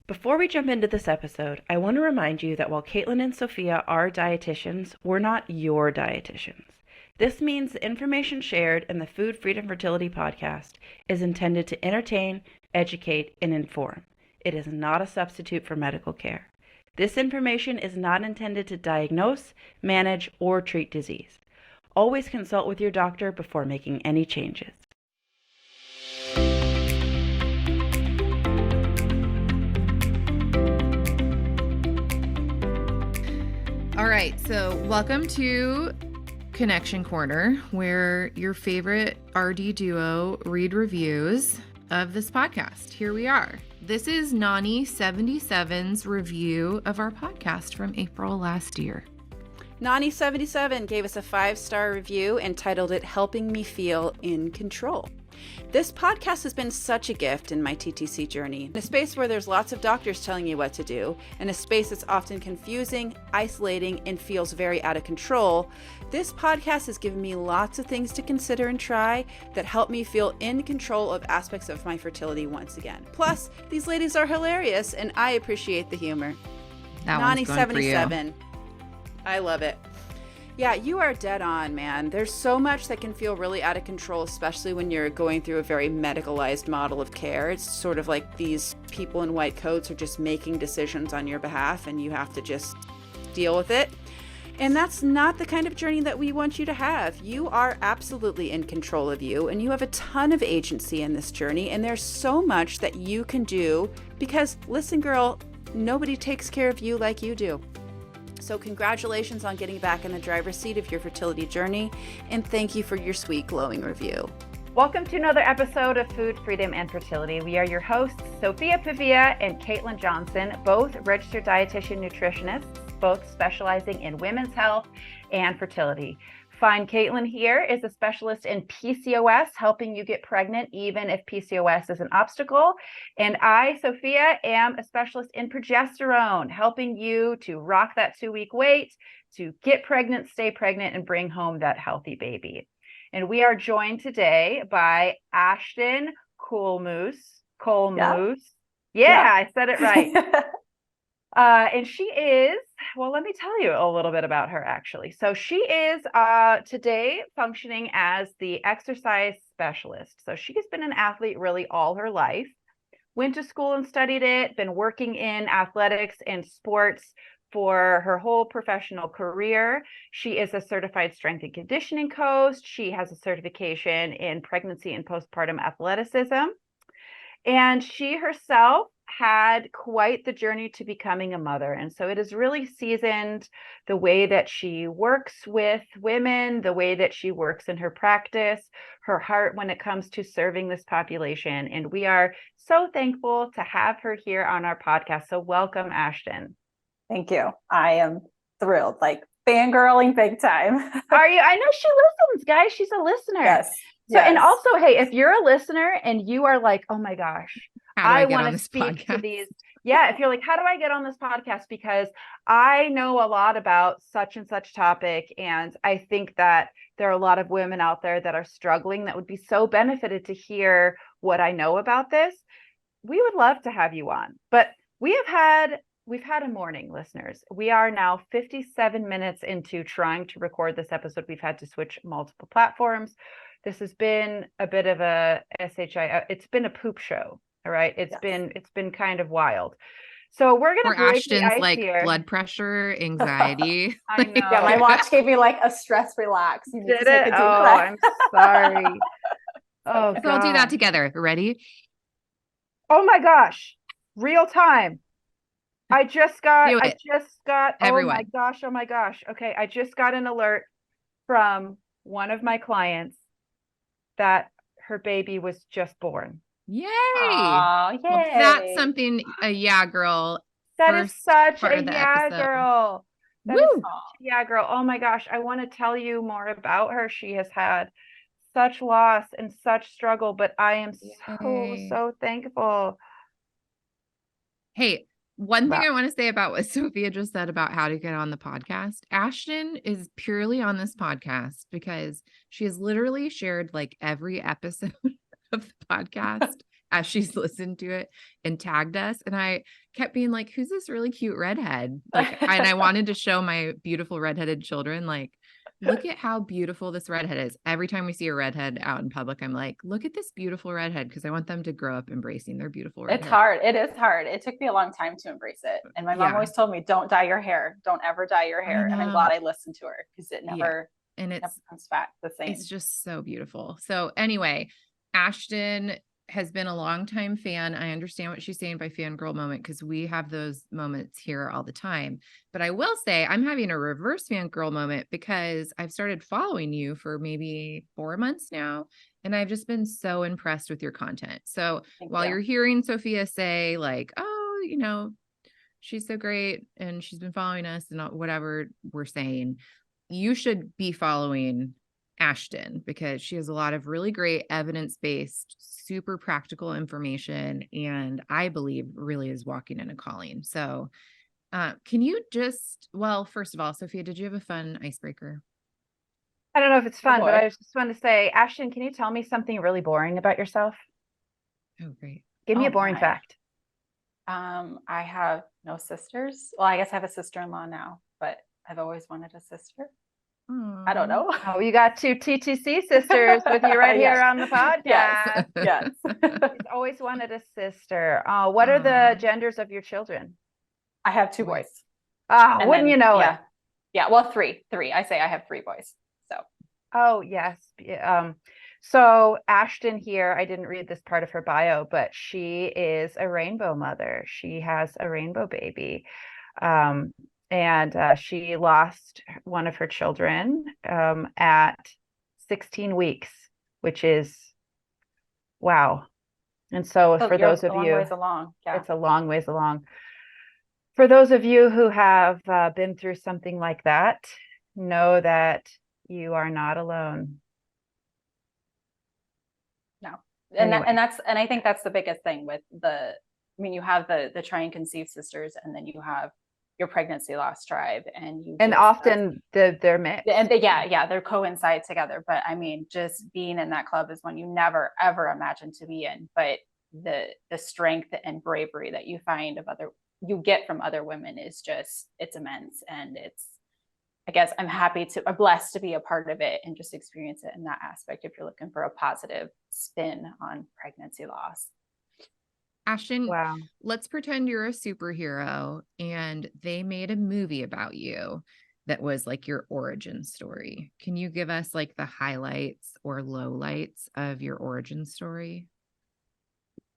Before we jump into this episode, I want to remind you that while Caitlin and Sophia are dietitians, we're not your dietitians. This means the information shared in the Food Freedom Fertility podcast is intended to entertain, educate, and inform. It is not a substitute for medical care. This information is not intended to diagnose, manage, or treat disease. Always consult with your doctor before making any changes. All right, so welcome to Connection Corner, where your favorite RD duo read reviews of this podcast. Here we are. This is Nani77's review of our podcast from April last year. Nani77 gave us a 5-star review and titled it Helping Me Feel in Control. This podcast has been such a gift in my TTC journey. In a space where there's lots of doctors telling you what to do, and a space that's often confusing, isolating, and feels very out of control, this podcast has given me lots of things to consider and try that help me feel in control of aspects of my fertility once again. Plus, these ladies are hilarious, and I appreciate the humor. That one's going for you. Nani77. I love it. Yeah, you are dead on, man. There's so much that can feel really out of control, especially when you're going through a very medicalized model of care. It's sort of like these people in white coats are just making decisions on your behalf and you have to just deal with it. And that's not the kind of journey that we want you to have. You are absolutely in control of you, and you have a ton of agency in this journey, and there's so much that you can do because, listen, girl, nobody takes care of you like you do. So congratulations on getting back in the driver's seat of your fertility journey, and thank you for your sweet, glowing review. Welcome to another episode of Food Freedom and Fertility. We are your hosts, Sophia, Pavia, and Caitlin Johnson, both registered dietitian nutritionists, both specializing in women's health and fertility. Find Caitlin here is a specialist in PCOS, helping you get pregnant even if PCOS is an obstacle. And I, Sophia, am a specialist in progesterone, helping you to rock that 2-week wait, to get pregnant, stay pregnant, and bring home that healthy baby. And we are joined today by Ashton Koehlmoos. Yeah, I said it right. And she is, well, let me tell you a little bit about her, actually. So she is today functioning as the exercise specialist. So she has been an athlete really all her life, went to school and studied it, been working in athletics and sports for her whole professional career. She is a certified strength and conditioning coach. She has a certification in pregnancy and postpartum athleticism. And she herself had quite the journey to becoming a mother. And so it has really seasoned the way that she works with women, the way that she works in her practice, her heart when it comes to serving this population. And we are so thankful to have her here on our podcast. So welcome, Ashton. Thank you. I am thrilled, like fangirling big time. Are you? I know she listens, guys. She's a listener. Yes. So, and also, hey, if you're a listener and you are like, oh my gosh, I want to speak to these. Yeah. If you're like, how do I get on this podcast? Because I know a lot about such and such topic. And I think that there are a lot of women out there that are struggling that would be so benefited to hear what I know about this. We would love to have you on, but we've had a morning, listeners. We are now 57 minutes into trying to record this episode. We've had to switch multiple platforms. This has been a bit of a SHI. It's been a poop show. All right. It's been kind of wild. So we're going to break Ashton's the ice like here. Blood pressure, anxiety. I know. Yeah, my watch gave me like a stress relax. You Did it? Oh, I'm sorry. Oh, So I'll do that together. Ready? Oh my gosh. Real time. I just got, Everyone. Oh my gosh. Okay. I just got an alert from one of my clients that her baby was just born. Yay. Aw, yay. Well, that's something, yeah, girl. That is such part a of the yeah, episode. girl. That Woo. is such a yeah, girl. Oh my gosh. I want to tell you more about her. She has had such loss and such struggle, but I am so thankful. Hey, one thing I want to say about what Sophia just said about how to get on the podcast. Ashton is purely on this podcast because she has literally shared like every episode of the podcast as she's listened to it and tagged us. And I kept being like, who's this really cute redhead? Like, and I wanted to show my beautiful redheaded children, like, look at how beautiful this redhead is. Every time we see a redhead out in public, I'm like, look at this beautiful redhead. Cause I want them to grow up embracing their beautiful redhead. It's hard. It is hard. It took me a long time to embrace it. And my mom always told me, don't dye your hair. Don't ever dye your hair. And I'm glad I listened to her because it never, and never comes back the same. It's just so beautiful. So anyway, Ashton has been a longtime fan. I understand what she's saying by fangirl moment, because we have those moments here all the time. But I will say I'm having a reverse fangirl moment because I've started following you for maybe 4 months now. And I've just been so impressed with your content. So while you're hearing Sophia say like, oh, you know, she's so great and she's been following us and whatever we're saying, you should be following Ashton because she has a lot of really great evidence-based, super practical information, and I believe really is walking in a calling. So can you just, well, first of all, Sophia, did you have a fun icebreaker? I don't know if it's fun, but I just want to say, Ashton, can you tell me something really boring about yourself? Oh, great. Give me a boring fact. I have no sisters. Well, I guess I have a sister-in-law now, but I've always wanted a sister. I don't know. Oh, you got 2 TTC sisters with you right here on the podcast. Yes. She's always wanted a sister. What are the genders of your children? I have 2 boys. Wouldn't you know it? Yeah. Well, three. I say I have 3 boys. So. Oh, yes. So Ashton here, I didn't read this part of her bio, but she is a rainbow mother. She has a rainbow baby. And she lost one of her children at 16 weeks, which is wow. And so for those of you, it's a long ways along. For those of you who have been through something like that, know that you are not alone. No. And I think that's the biggest thing with you have the try and conceive sisters, and then you have your pregnancy loss tribe, and often they're mixed. And they coincide together. But I mean, just being in that club is one you never ever imagined to be in. But the strength and bravery that you you get from other women is just, it's immense. And I guess I'm blessed to be a part of it and just experience it in that aspect. If you're looking for a positive spin on pregnancy loss. Ashton, wow. Let's pretend you're a superhero and they made a movie about you that was like your origin story. Can you give us like the highlights or lowlights of your origin story?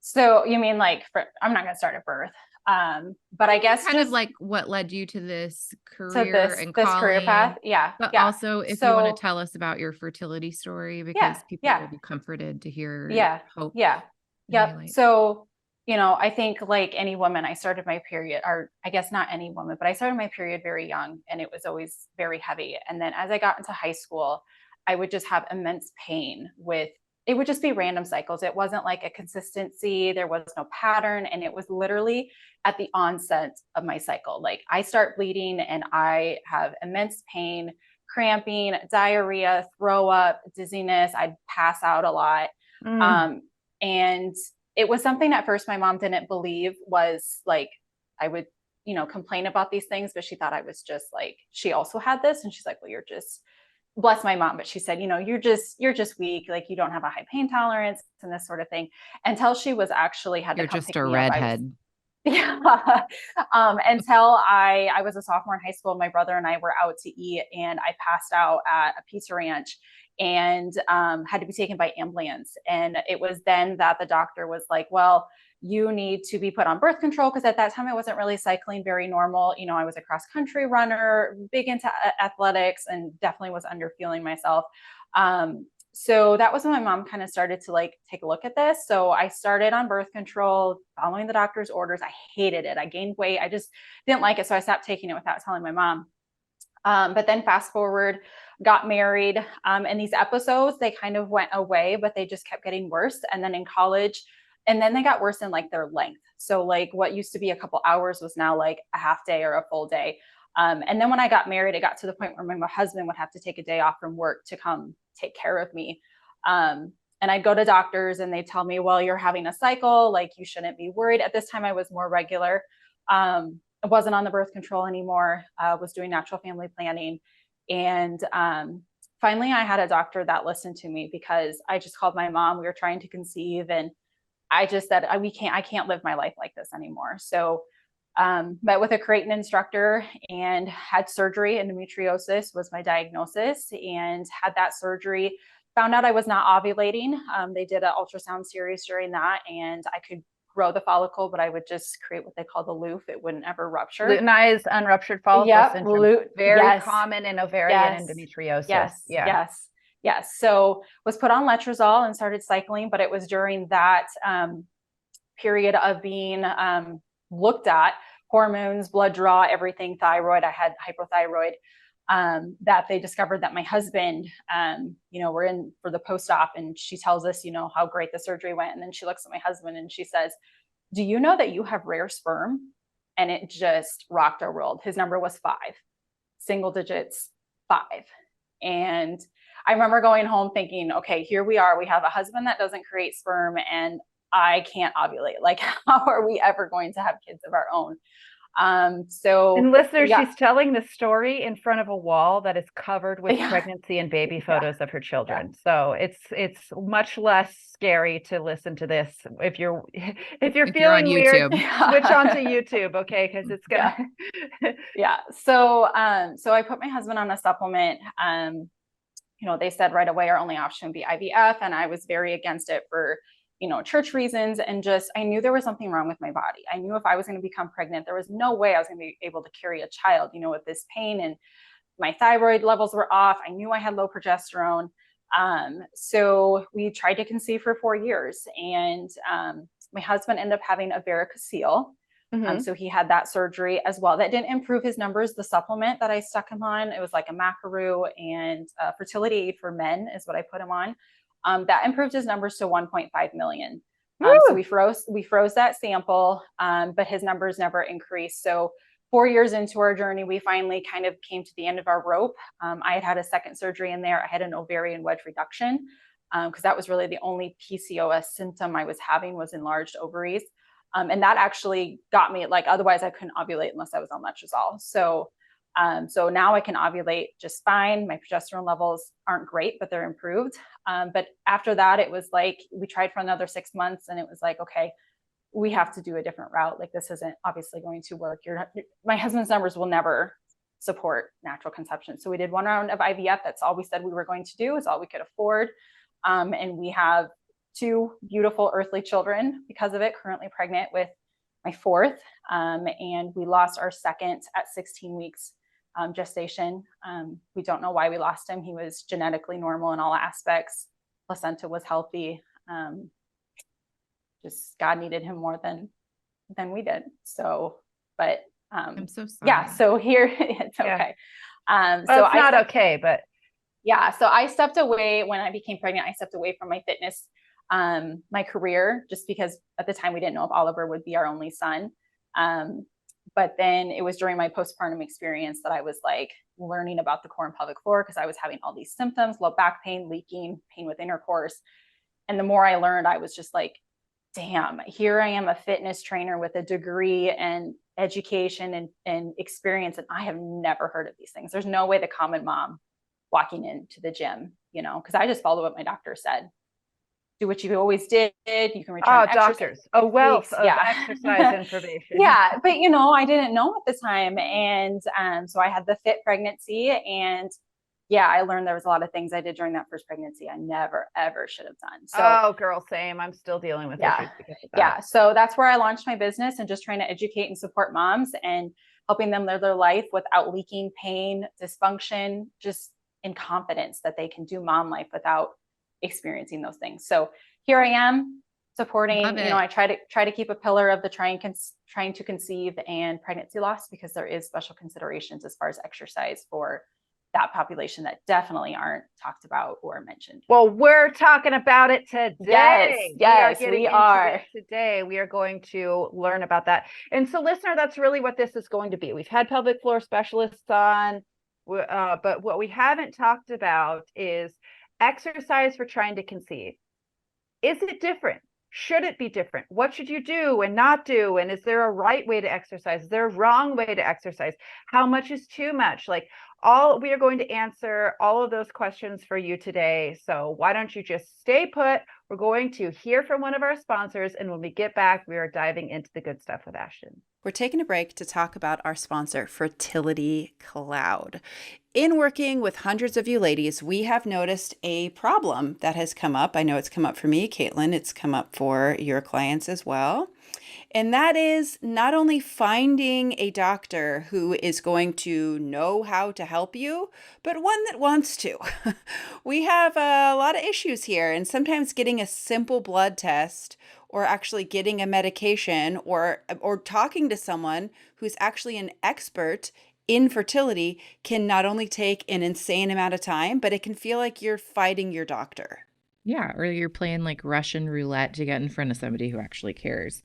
So you mean like, I'm not going to start at birth. But I guess kind of like what led you to this career and this career path. Yeah. But also if you want to tell us about your fertility story, because people will be comforted to hear hope. Yeah. Yep. So, I think like any woman, I started my period, or I guess not any woman, but I started my period very young, and it was always very heavy. And then as I got into high school, I would just have immense pain it would just be random cycles. It wasn't like a consistency. There was no pattern. And it was literally at the onset of my cycle. Like I start bleeding and I have immense pain, cramping, diarrhea, throw up, dizziness. I'd pass out a lot. And it was something at first my mom didn't believe was like, I would, complain about these things, but she thought I was just like, she also had this. And she's like, well, you're just, bless my mom. But she said, you're just weak. Like you don't have a high pain tolerance and this sort of thing, until she was actually had to You're come just pick a me redhead. Up. Until I was a sophomore in high school, my brother and I were out to eat and I passed out at a pizza ranch and had to be taken by ambulance. And it was then that the doctor was like, well, you need to be put on birth control. Because at that time I wasn't really cycling very normal. I was a cross country runner, big into athletics, and definitely was underfueling myself. So that was when my mom kind of started to like take a look at this. So I started on birth control, following the doctor's orders. I hated it. I gained weight. I just didn't like it. So I stopped taking it without telling my mom. But then fast forward, got married. And these episodes, they kind of went away, but they just kept getting worse. And then in college, and then they got worse in like their length. So like what used to be a couple hours was now like a half day or a full day. And then when I got married, it got to the point where my husband would have to take a day off from work to come take care of me. And And I'd go to doctors and they tell me, well, you're having a cycle, like you shouldn't be worried. At this time, I was more regular. I wasn't on the birth control anymore. I was doing natural family planning. And finally, I had a doctor that listened to me because I just called my mom. We were trying to conceive, and I just said, I can't live my life like this anymore. So met with a Creighton instructor and had surgery. Endometriosis was my diagnosis, and had that surgery. Found out I was not ovulating. They did an ultrasound series during that, and I could grow the follicle, but I would just create what they call the loof. It wouldn't ever rupture. Luteinized unruptured follicle syndrome. Very common in ovarian endometriosis. Yes. So was put on letrozole and started cycling, but it was during that period of being looked at, hormones, blood draw, everything, thyroid. I had hypothyroid. That they discovered that my husband, we're in for the post-op, and she tells us, how great the surgery went. And then she looks at my husband and she says, do you know that you have rare sperm? And it just rocked our world. His number was 5, single digits, 5. And I remember going home thinking, okay, here we are. We have a husband that doesn't create sperm, and I can't ovulate. Like, how are we ever going to have kids of our own? And listeners, she's telling the story in front of a wall that is covered with pregnancy and baby photos of her children. So it's much less scary to listen to this if you're feeling weird. Switch onto YouTube, okay? Because it's gonna. So I put my husband on a supplement. They said right away our only option would be IVF, and I was very against it for church reasons, and just, I knew there was something wrong with my body. I knew if I was going to become pregnant, there was no way I was going to be able to carry a child, with this pain, and my thyroid levels were off. I knew I had low progesterone. So we tried to conceive for 4 years, and my husband ended up having a varicocele. So he had that surgery as well. That didn't improve his numbers. The supplement that I stuck him on, it was like a macaroon and fertility aid for men is what I put him on. That improved his numbers to 1.5 million. So we froze that sample, but his numbers never increased. So 4 years into our journey, we finally kind of came to the end of our rope. I had a second surgery in there. I had an ovarian wedge reduction because that was really the only PCOS symptom I was having, was enlarged ovaries. And that actually got me, like, otherwise I couldn't ovulate unless I was on letrozole. So now I can ovulate just fine. My progesterone levels aren't great, but they're improved. But after that, it was like, we tried for another 6 months, and it was like, okay, we have to do a different route. Like, this isn't obviously going to work. My husband's numbers will never support natural conception. So we did 1 round of IVF. That's all we said we were going to do. It's all we could afford. And we have 2 beautiful earthly children because of it, currently pregnant with my 4th. And we lost our second at 16 weeks gestation. We don't know why we lost him. He was genetically normal in all aspects. Placenta was healthy. Just God needed him more than we did. So, but I'm so sorry. Yeah. So here it's okay. So it's not okay, but yeah. So I stepped away when I became pregnant. I stepped away from my fitness, my career, just because at the time we didn't know if Oliver would be our only son. But then it was during my postpartum experience that I was like learning about the core and pelvic floor, because I was having all these symptoms, low back pain, leaking, pain with intercourse. And the more I learned, I was just like, damn, here I am, a fitness trainer with a degree and education and experience. And I have never heard of these things. There's no way the common mom walking into the gym, because I just followed what my doctor said. Do what you always did. You can return doctors. A wealth of exercise information. Yeah. But, I didn't know at the time. And so I had the fit pregnancy, and I learned there was a lot of things I did during that first pregnancy I never, ever should have done. So, girl, same. I'm still dealing with issues because of that. Yeah. So that's where I launched my business, and just trying to educate and support moms and helping them live their life without leaking, pain, dysfunction, just in confidence that they can do mom life without experiencing those things. So here I am supporting, I try to keep a pillar of the trying to conceive and pregnancy loss, because there is special considerations as far as exercise for that population that definitely aren't talked about or mentioned. Well, we're talking about it today. Yes, we are. Today, we are going to learn about that. And so, listener, that's really what this is going to be. We've had pelvic floor specialists on, but what we haven't talked about is exercise for trying to conceive. Is it different? Should it be different? What should you do and not do? And is there a right way to exercise? Is there a wrong way to exercise? How much is too much? Like, we are going to answer all of those questions for you today. So why don't you just stay put? We're going to hear from one of our sponsors, and when we get back, we are diving into the good stuff with Ashton. We're taking a break to talk about our sponsor, Fertility Cloud. In working with hundreds of you ladies, we have noticed a problem that has come up. I know it's come up for me, Caitlin. It's come up for your clients as well. And that is not only finding a doctor who is going to know how to help you, but one that wants to. We have a lot of issues here, and sometimes getting a simple blood test or actually getting a medication or talking to someone who's actually an expert in fertility can not only take an insane amount of time, but it can feel like you're fighting your doctor. Yeah, or you're playing like Russian roulette to get in front of somebody who actually cares.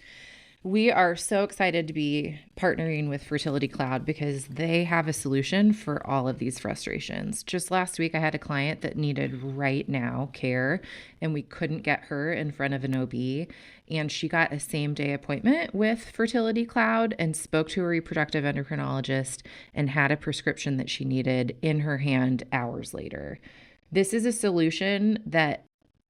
We are so excited to be partnering with Fertility Cloud because they have a solution for all of these frustrations. Just last week, I had a client that needed right now care, and we couldn't get her in front of an OB. And she got a same-day appointment with Fertility Cloud and spoke to a reproductive endocrinologist and had a prescription that she needed in her hand hours later. This is a solution that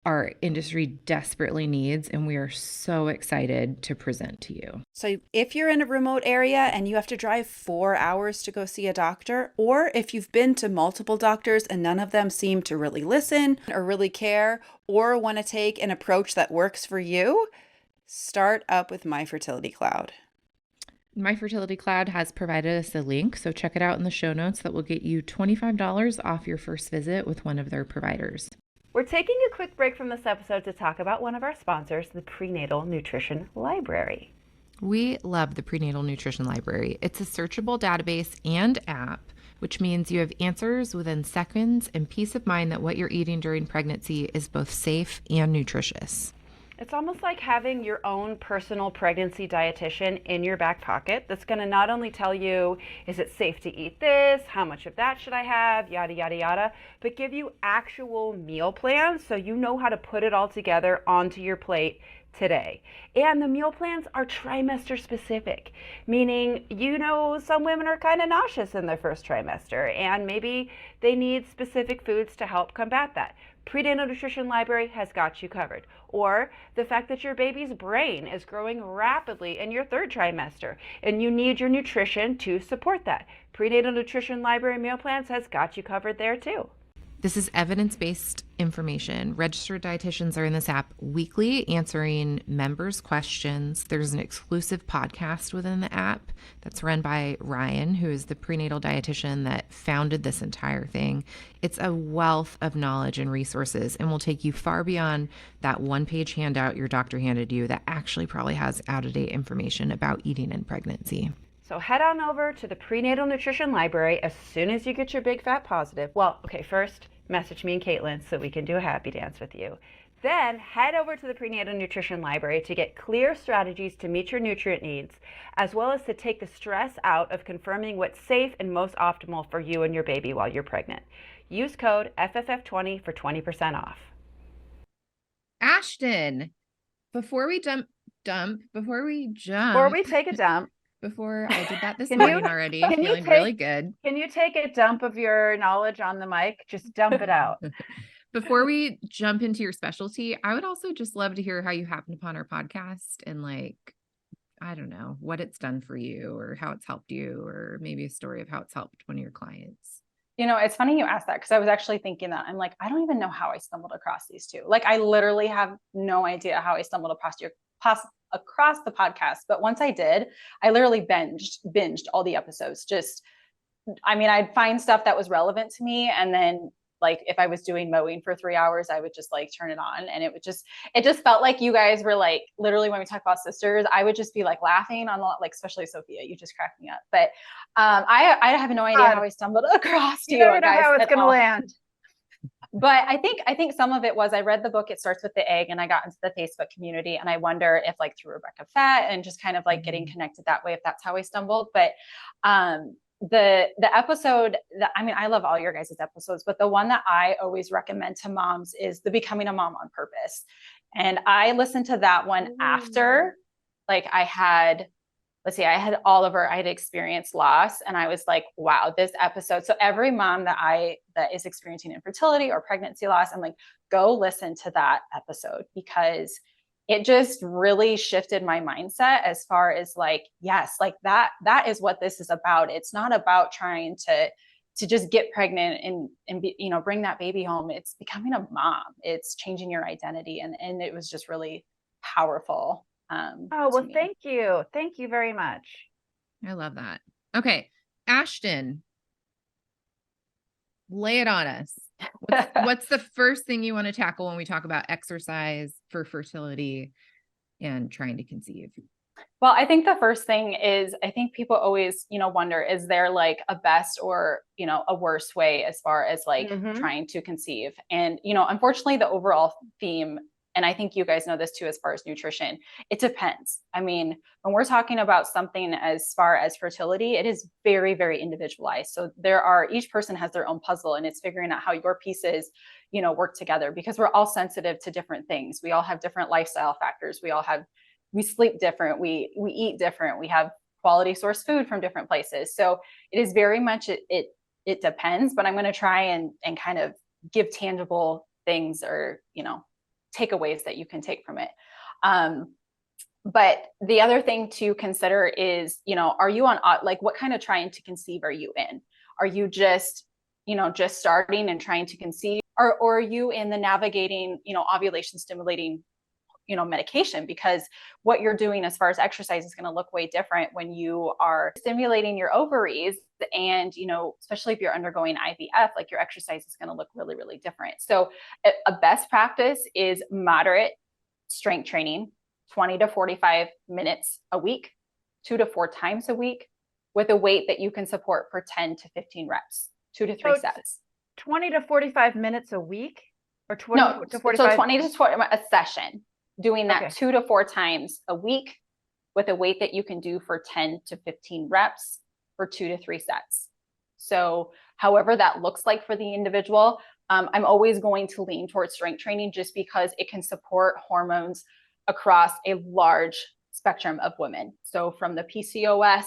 our industry desperately needs, and we are so excited to present to you. So if you're in a remote area and you have to drive 4 hours to go see a doctor, or if you've been to multiple doctors and none of them seem to really listen or really care or want to take an approach that works for you, start up with My Fertility Cloud. My Fertility Cloud has provided us a link, so check it out in the show notes. That will get you $25 off your first visit with one of their providers. We're taking a quick break from this episode to talk about one of our sponsors, the Prenatal Nutrition Library. We love the Prenatal Nutrition Library. It's a searchable database and app, which means you have answers within seconds and peace of mind that what you're eating during pregnancy is both safe and nutritious. It's almost like having your own personal pregnancy dietitian in your back pocket that's going to not only tell you, is it safe to eat this? How much of that should I have? Yada, yada, yada. But give you actual meal plans so you know how to put it all together onto your plate today. And the meal plans are trimester specific, meaning, some women are kind of nauseous in their first trimester and maybe they need specific foods to help combat that. Prenatal Nutrition Library has got you covered. Or the fact that your baby's brain is growing rapidly in your third trimester and you need your nutrition to support that. Prenatal Nutrition Library meal plans has got you covered there too. This is evidence-based information. Registered dietitians are in this app weekly answering members' questions. There's an exclusive podcast within the app that's run by Ryan, who is the prenatal dietitian that founded this entire thing. It's a wealth of knowledge and resources and will take you far beyond that one-page handout your doctor handed you that actually probably has out-of-date information about eating in pregnancy. So head on over to the Prenatal Nutrition Library as soon as you get your big fat positive. Well, okay, first message me and Caitlin so we can do a happy dance with you. Then head over to the Prenatal Nutrition Library to get clear strategies to meet your nutrient needs, as well as to take the stress out of confirming what's safe and most optimal for you and your baby while you're pregnant. Use code FFF20 for 20% off. Ashton, before we take a dump, before I did that this morning already, feeling really good. Can you take a dump of your knowledge on the mic? Just dump it out. Before we jump into your specialty, I would also just love to hear how you happened upon our podcast and I don't know, what it's done for you or how it's helped you, or maybe a story of how it's helped one of your clients. It's funny you asked that because I was actually thinking that. I'm like, I don't even know how I stumbled across these two. I literally have no idea how I stumbled across the podcast. But once I did, I literally binged all the episodes. I'd find stuff that was relevant to me. And then if I was doing mowing for 3 hours, I would just turn it on. And it just felt like you guys were literally, when we talk about sisters, I would just be laughing on especially Sophia, you just cracked me up. But I have no idea how I stumbled across you. Never know how it's going to land. But I think some of it was, I read the book, It Starts with the Egg, and I got into the Facebook community, and I wonder if through Rebecca Fett and just kind of getting connected that way, if that's how I stumbled. But the episode that, I love all your guys' episodes, but the one that I always recommend to moms is the Becoming a Mom on Purpose. And I listened to that one after, like, I had Oliver, I had experienced loss, and I was like, wow, this episode. So every mom that is experiencing infertility or pregnancy loss, I'm like, go listen to that episode, because it just really shifted my mindset as far as like, yes, like that is what this is about. It's not about trying to just get pregnant and be, bring that baby home. It's becoming a mom. It's changing your identity. And it was just really powerful. Oh, well, thank you. Thank you very much. I love that. Okay. Ashton, lay it on us. What's the first thing you want to tackle when we talk about exercise for fertility and trying to conceive? Well, I think the first thing is, I think people always, wonder, is there like a best or, a worse way as far as like trying to conceive? And, unfortunately, the overall theme, and I think you guys know this too, as far as nutrition, it depends. I mean, when we're talking about something as far as fertility, it is very, very individualized. So each person has their own puzzle, and it's figuring out how your pieces, work together, because we're all sensitive to different things. We all have different lifestyle factors. We sleep different. We eat different. We have quality source food from different places. So it is very much, it depends, but I'm going to try and kind of give tangible things or, takeaways that you can take from it. But the other thing to consider is, are you on, like, what kind of trying to conceive are you in? Are you just starting and trying to conceive, or are you in the navigating, ovulation stimulating, medication? Because what you're doing as far as exercise is going to look way different when you are stimulating your ovaries. And, especially if you're undergoing IVF, like, your exercise is going to look really, really different. So a best practice is moderate strength training, 20 to 45 minutes a week, 2 to 4 times a week, with a weight that you can support for 10 to 15 reps, 2 to 3 sets. 20 to 45 minutes a week, or 20 to 45? So 20 to 20 a session. Doing that 2 to 4 times a week with a weight that you can do for 10 to 15 reps for 2 to 3 sets. So however that looks like for the individual, I'm always going to lean towards strength training, just because it can support hormones across a large spectrum of women. So from the PCOS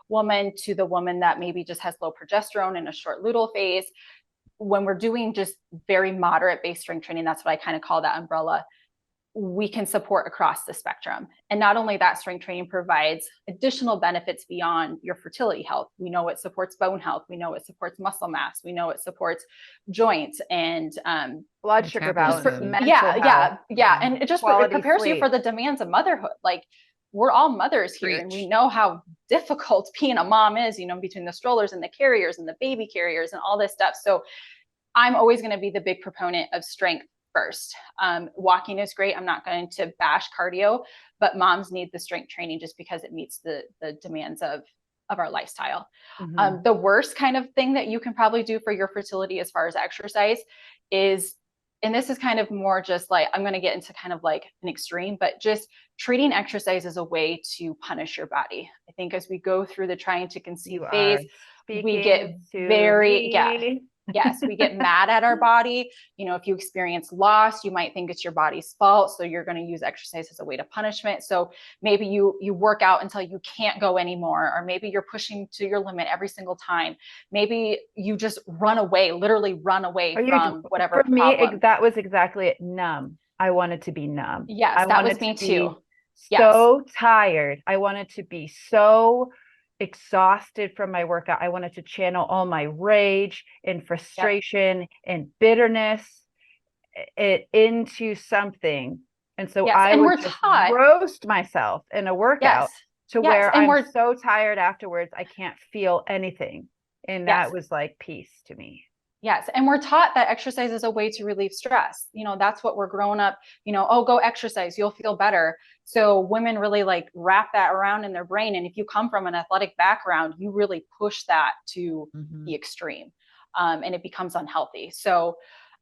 woman to the woman that maybe just has low progesterone in a short luteal phase, when we're doing just very moderate based strength training, that's what I kind of call that umbrella, we can support across the spectrum. And not only that, strength training provides additional benefits beyond your fertility health. We know it supports bone health. We know it supports muscle mass. We know it supports joints and blood sugar balance. Yeah. And it just prepares you for the demands of motherhood. Like, we're all mothers here, and we know how difficult being a mom is, between the strollers and the carriers and the baby carriers and all this stuff. So I'm always going to be the big proponent of strength first. Walking is great. I'm not going to bash cardio, but moms need the strength training just because it meets the demands of our lifestyle. The worst kind of thing that you can probably do for your fertility as far as exercise is, and this is kind of more just like, I'm going to get into kind of like an extreme, but just treating exercise as a way to punish your body. I think as we go through the trying to conceive phase, we get Yes, we get mad at our body. If you experience loss, you might think it's your body's fault. So you're going to use exercise as a way to punishment. So maybe you work out until you can't go anymore, or maybe you're pushing to your limit every single time. Maybe you just literally run away from whatever problem. For me, that was exactly it. Numb. I wanted to be numb. Yes, that was me too. So tired. I wanted to be so exhausted from my workout. I wanted to channel all my rage and frustration and bitterness into something. And so I would just roast myself in a workout to where I'm so tired afterwards, I can't feel anything. And that was like peace to me. Yes. And we're taught that exercise is a way to relieve stress. That's what we're growing up, go exercise, you'll feel better. So women really like wrap that around in their brain. And if you come from an athletic background, you really push that to the extreme, and it becomes unhealthy. So,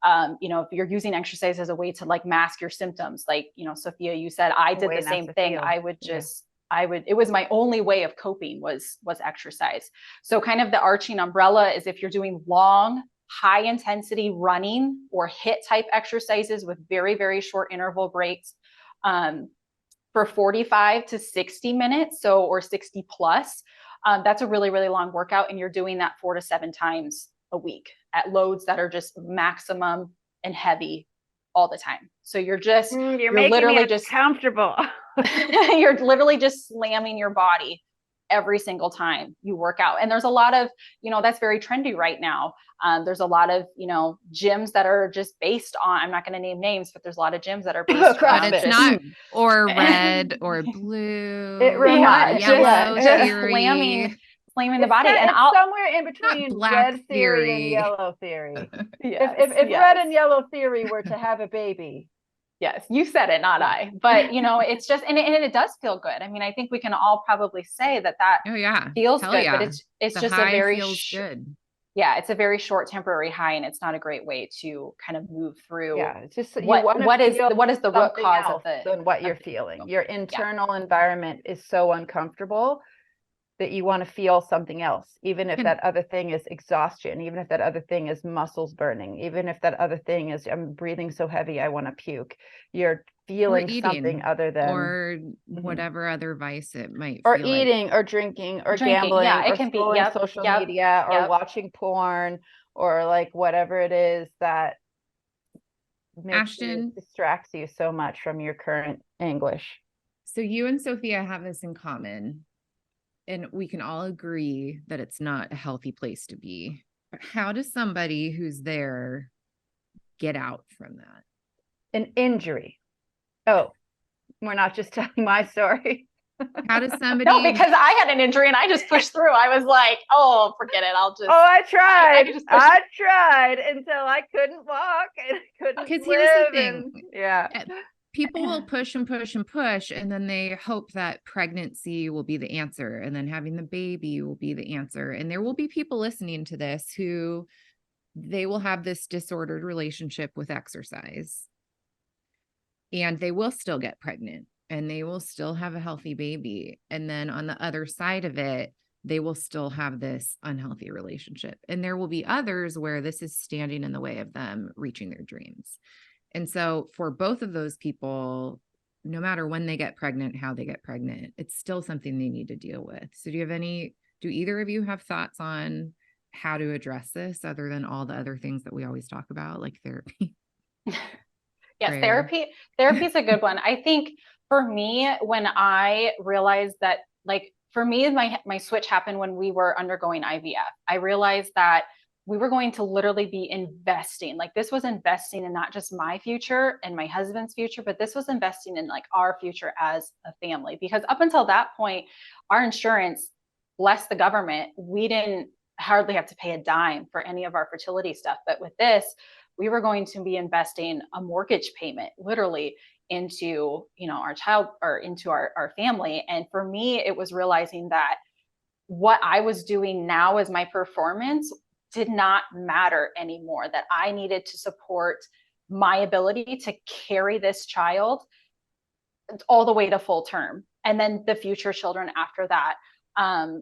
if you're using exercise as a way to like mask your symptoms, like, Sophia, you said, I did the same thing. It was my only way of coping was exercise. So kind of the arching umbrella is if you're doing long, high intensity running or HIIT type exercises with very, very short interval breaks, For 45 to 60 minutes, or 60 plus, that's a really, really long workout. And you're doing that 4 to 7 times a week at loads that are just maximum and heavy all the time. So you're making literally me just comfortable. you're literally just slamming your body every single time you work out. And there's a lot of, that's very trendy right now. There's a lot of, gyms that are just based on, I'm not going to name names, but there's a lot of gyms that are based But on it's not or red or blue. It reminds yellow just theory. slamming the body. And it's somewhere in between black red theory theory. and yellow theory. Yes, if red and yellow theory were to have a baby. Yes, you said it, not I. But it's just, and it does feel good. I mean, I think we can all probably say that Oh yeah, feels hell good. Yeah. But it's the just high a very feels good. Yeah, it's a very short temporary high, and it's not a great way to kind of move through. Yeah, it's just what is the root cause of what you're feeling. Your internal environment is so uncomfortable that you want to feel something else, even if that other thing is exhaustion, even if that other thing is muscles burning, even if that other thing is I'm breathing so heavy I want to puke. You're feeling something other than, or whatever other vice it might or feel eating like. or drinking or gambling, it or can be social media, or watching porn, or like whatever it is that distracts you so much from your current anguish. So you and Sophia have this in common, and we can all agree that it's not a healthy place to be. But how does somebody who's there get out from that? An injury. Oh, we're not just telling my story. How does somebody? No, because I had an injury and I just pushed through. I was like, oh, forget it. I'll just. Oh, I tried. I tried until I couldn't walk and couldn't. Because here's the thing. Yeah. People will push and push and push, and then they hope that pregnancy will be the answer, and then having the baby will be the answer. And there will be people listening to this who they will have this disordered relationship with exercise, and they will still get pregnant, and they will still have a healthy baby. And then on the other side of it, they will still have this unhealthy relationship. And there will be others where this is standing in the way of them reaching their dreams. And so for both of those people, no matter when they get pregnant, how they get pregnant, it's still something they need to deal with. So do either of you have thoughts on how to address this other than all the other things that we always talk about, like therapy? Yes, therapy is a good one. I think for me, when I realized that, like, for me, my switch happened when we were undergoing IVF. I realized that we were going to literally be investing. Like, this was investing in not just my future and my husband's future, but this was investing in like our future as a family. Because up until that point, our insurance, bless the government, we didn't hardly have to pay a dime for any of our fertility stuff. But with this, we were going to be investing a mortgage payment literally into, our child, or into our family. And for me, it was realizing that what I was doing now as my performance did not matter anymore, that I needed to support my ability to carry this child all the way to full term, and then the future children after that.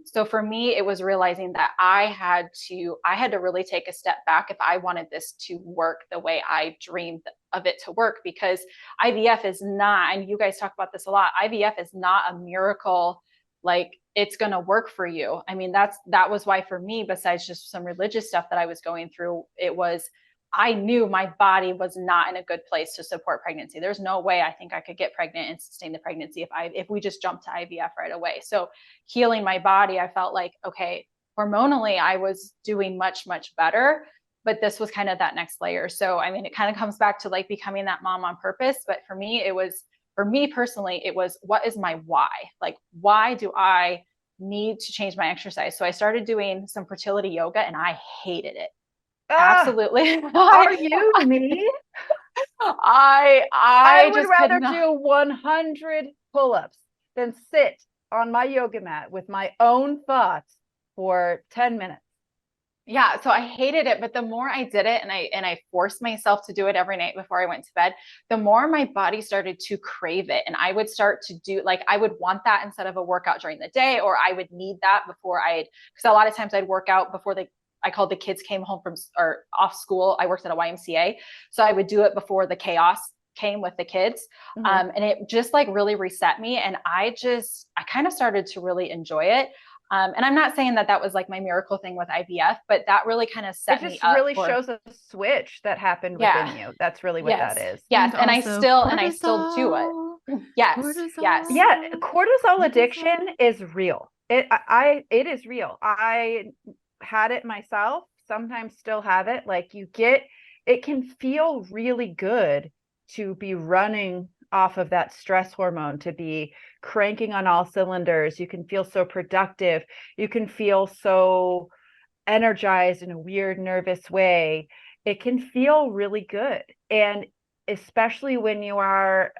So for me, it was realizing that I had to really take a step back if I wanted this to work the way I dreamed of it to work, because IVF is not, and you guys talk about this a lot, IVF is not a miracle, like it's going to work for you. I mean, that was why for me, besides just some religious stuff that I was going through, I knew my body was not in a good place to support pregnancy. There's no way I think I could get pregnant and sustain the pregnancy if we just jumped to IVF right away. So healing my body, I felt like, okay, hormonally, I was doing much, much better, but this was kind of that next layer. So, I mean, it kind of comes back to like becoming that mom on purpose. But for me personally, it was, what is my why? Like, why do I need to change my exercise? So I started doing some fertility yoga and I hated it. Absolutely. Are you me? I would rather do 100 pull-ups than sit on my yoga mat with my own thoughts for 10 minutes. Yeah. So I hated it, but the more I did it and I forced myself to do it every night before I went to bed, the more my body started to crave it. And I would start to do, like, I would want that instead of a workout during the day, or I would need that before because a lot of times I'd work out before I called the kids came home from or off school. I worked at a YMCA. So I would do it before the chaos came with the kids. Mhm. And it just like really reset me. And I kind of started to really enjoy it. And I'm not saying that that was like my miracle thing with IVF, but that really kind of It set me just up really for, shows a switch that happened yeah, within you. That's really what that yes, is. yes. And And also I still do it. Yes, yes. Yeah, cortisol, cortisol addiction cortisol. is real. It is real. I had it myself, sometimes still have it. Like it can feel really good to be running off of that stress hormone, to be cranking on all cylinders. You can feel so productive. You can feel so energized in a weird, nervous way. It can feel really good. And especially when you are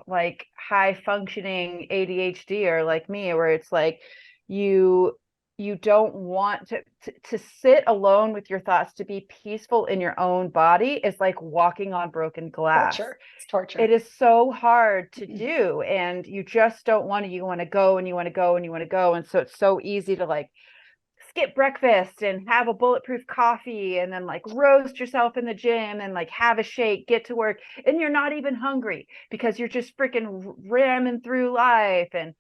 like high functioning ADHD or like me, where it's like you you don't want to sit alone with your thoughts, to be peaceful in your own body is like walking on broken glass. Torture. It's torture. It is so hard to do, and you just don't want to. You want to go and you want to go and you want to go, and so it's so easy to like skip breakfast and have a bulletproof coffee and then like roast yourself in the gym and like have a shake, get to work, and you're not even hungry because you're just freaking ramming through life. And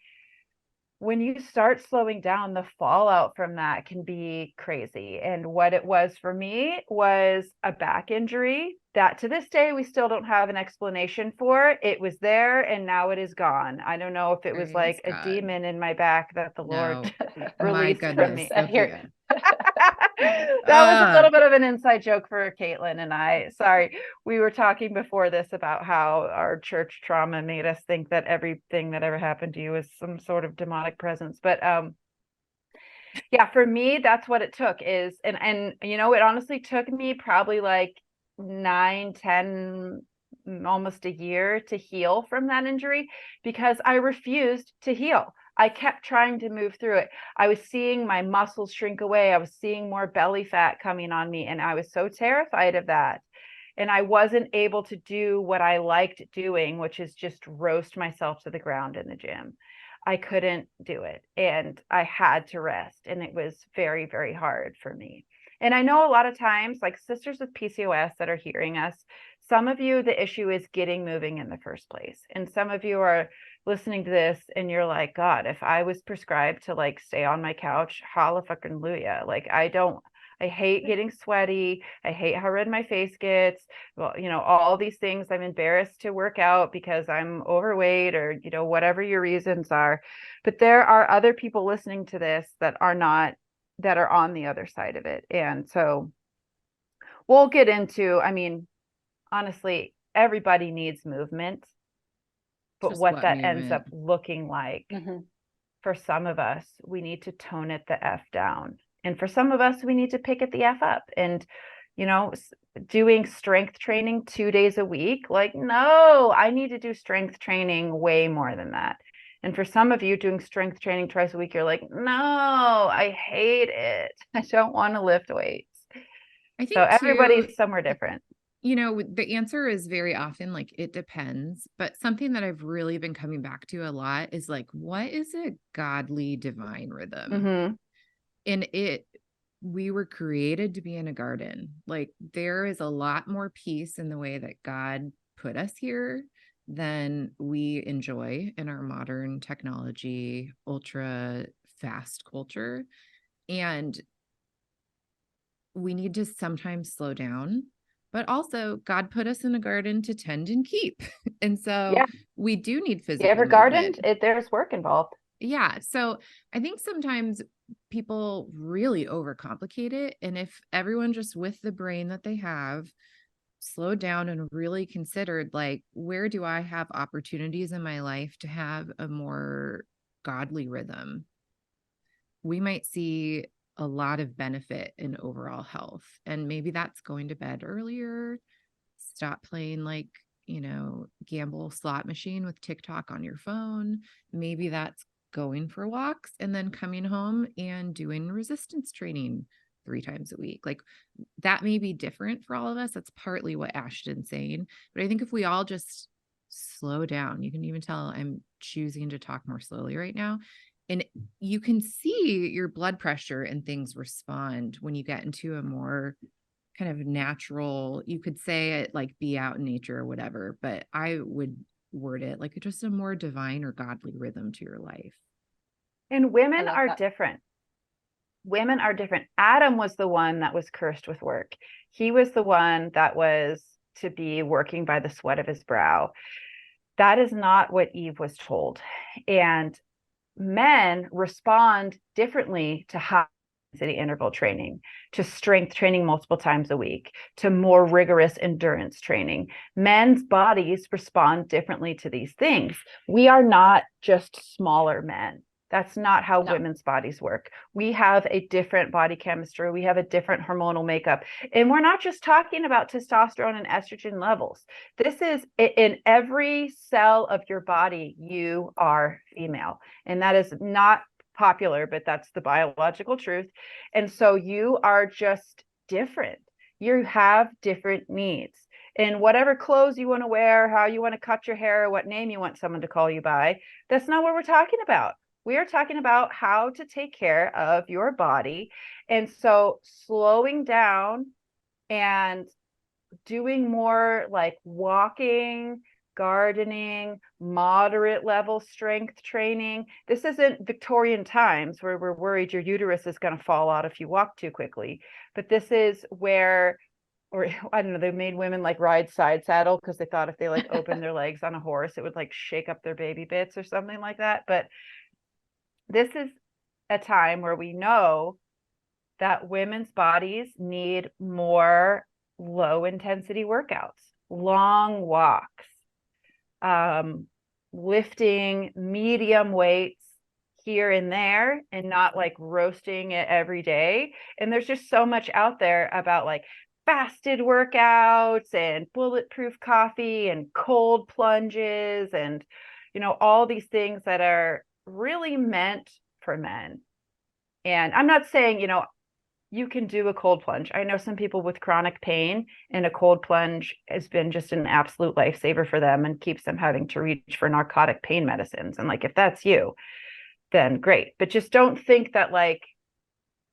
when you start slowing down, the fallout from that can be crazy. And what it was for me was a back injury that to this day we still don't have an explanation for. It was there and now it is gone. I don't know if it was Praise like a God. demon in my back that the Lord No, my released from goodness, me. Sophia. That was a little bit of an inside joke for Caitlin and I. Sorry. We were talking before this about how our church trauma made us think that everything that ever happened to you is some sort of demonic presence. But yeah, for me, that's what it took is, and you know, it honestly took me probably like 9, 10, almost a year to heal from that injury because I refused to heal. I kept trying to move through it. I was seeing my muscles shrink away. I was seeing more belly fat coming on me, and I was so terrified of that. And I wasn't able to do what I liked doing, which is just roast myself to the ground in the gym. I couldn't do it, and I had to rest, and it was very, very hard for me. And I know a lot of times, like sisters with PCOS that are hearing us, some of you, the issue is getting moving in the first place. And some of you are listening to this and you're like, God, if I was prescribed to like stay on my couch, hallelujah. Like I hate getting sweaty. I hate how red my face gets. Well, you know, all these things. I'm embarrassed to work out because I'm overweight or, you know, whatever your reasons are. But there are other people listening to this that are not, that are on the other side of it. And so we'll get into, I mean, honestly, everybody needs movement, but Just what what that ends up movement? looking like for some of us, we need to tone it the F down. And for some of us, we need to pick it the F up. And, you know, doing strength training 2 days a week, like, no, I need to do strength training way more than that. And for some of you, doing strength training twice a week, you're like, no, I hate it. I don't want to lift weights. I So think too, everybody's somewhere different. you know, the answer is very often like it depends, but something that I've really been coming back to a lot is like, what is a godly divine rhythm? Mm-hmm. And we were created to be in a garden. Like there is a lot more peace in the way that God put us here than we enjoy in our modern technology, ultra fast culture. And we need to sometimes slow down, but also God put us in a garden to tend and keep. And so Yeah. we do need You physical ever movement. gardened? There's work involved. Yeah. So I think sometimes people really overcomplicate it. And if everyone just with the brain that they have slowed down and really considered, like, where do I have opportunities in my life to have a more godly rhythm, we might see a lot of benefit in overall health. And maybe that's going to bed earlier, stop playing like, you know, gamble slot machine with TikTok on your phone. Maybe that's going for walks and then coming home and doing resistance training 3 times a week. Like that may be different for all of us. That's partly what Ashton's saying. But I think if we all just slow down, you can even tell I'm choosing to talk more slowly right now. And you can see your blood pressure and things respond when you get into a more kind of natural, you could say it like be out in nature or whatever, but I would word it like just a more divine or godly rhythm to your life. And I women love are that. different. Women are different. Adam was the one that was cursed with work. He was the one that was to be working by the sweat of his brow. That is not what Eve was told. And men respond differently to high intensity interval training, to strength training multiple times a week, to more rigorous endurance training. Men's bodies respond differently to these things. We are not just smaller men. That's not how No. women's bodies work. We have a different body chemistry. We have a different hormonal makeup. And we're not just talking about testosterone and estrogen levels. This is in every cell of your body, you are female. And that is not popular, but that's the biological truth. And so you are just different. You have different needs. And whatever clothes you want to wear, how you want to cut your hair, what name you want someone to call you by, that's not what we're talking about. We are talking about how to take care of your body. And so slowing down and doing more like walking, gardening, moderate level strength training. This isn't Victorian times where we're worried your uterus is going to fall out if you walk too quickly. But this is where, or I don't know, they made women like ride side saddle because they thought if they like opened their legs on a horse, it would like shake up their baby bits or something like that. But this is a time where we know that women's bodies need more low intensity workouts, long walks, lifting medium weights here and there, and not like roasting it every day. And there's just so much out there about like fasted workouts and bulletproof coffee and cold plunges and, all these things that are really meant for men. And I'm not saying, you can do a cold plunge. I know some people with chronic pain, and a cold plunge has been just an absolute lifesaver for them and keeps them having to reach for narcotic pain medicines. And like, if that's you, then great. But just don't think that like,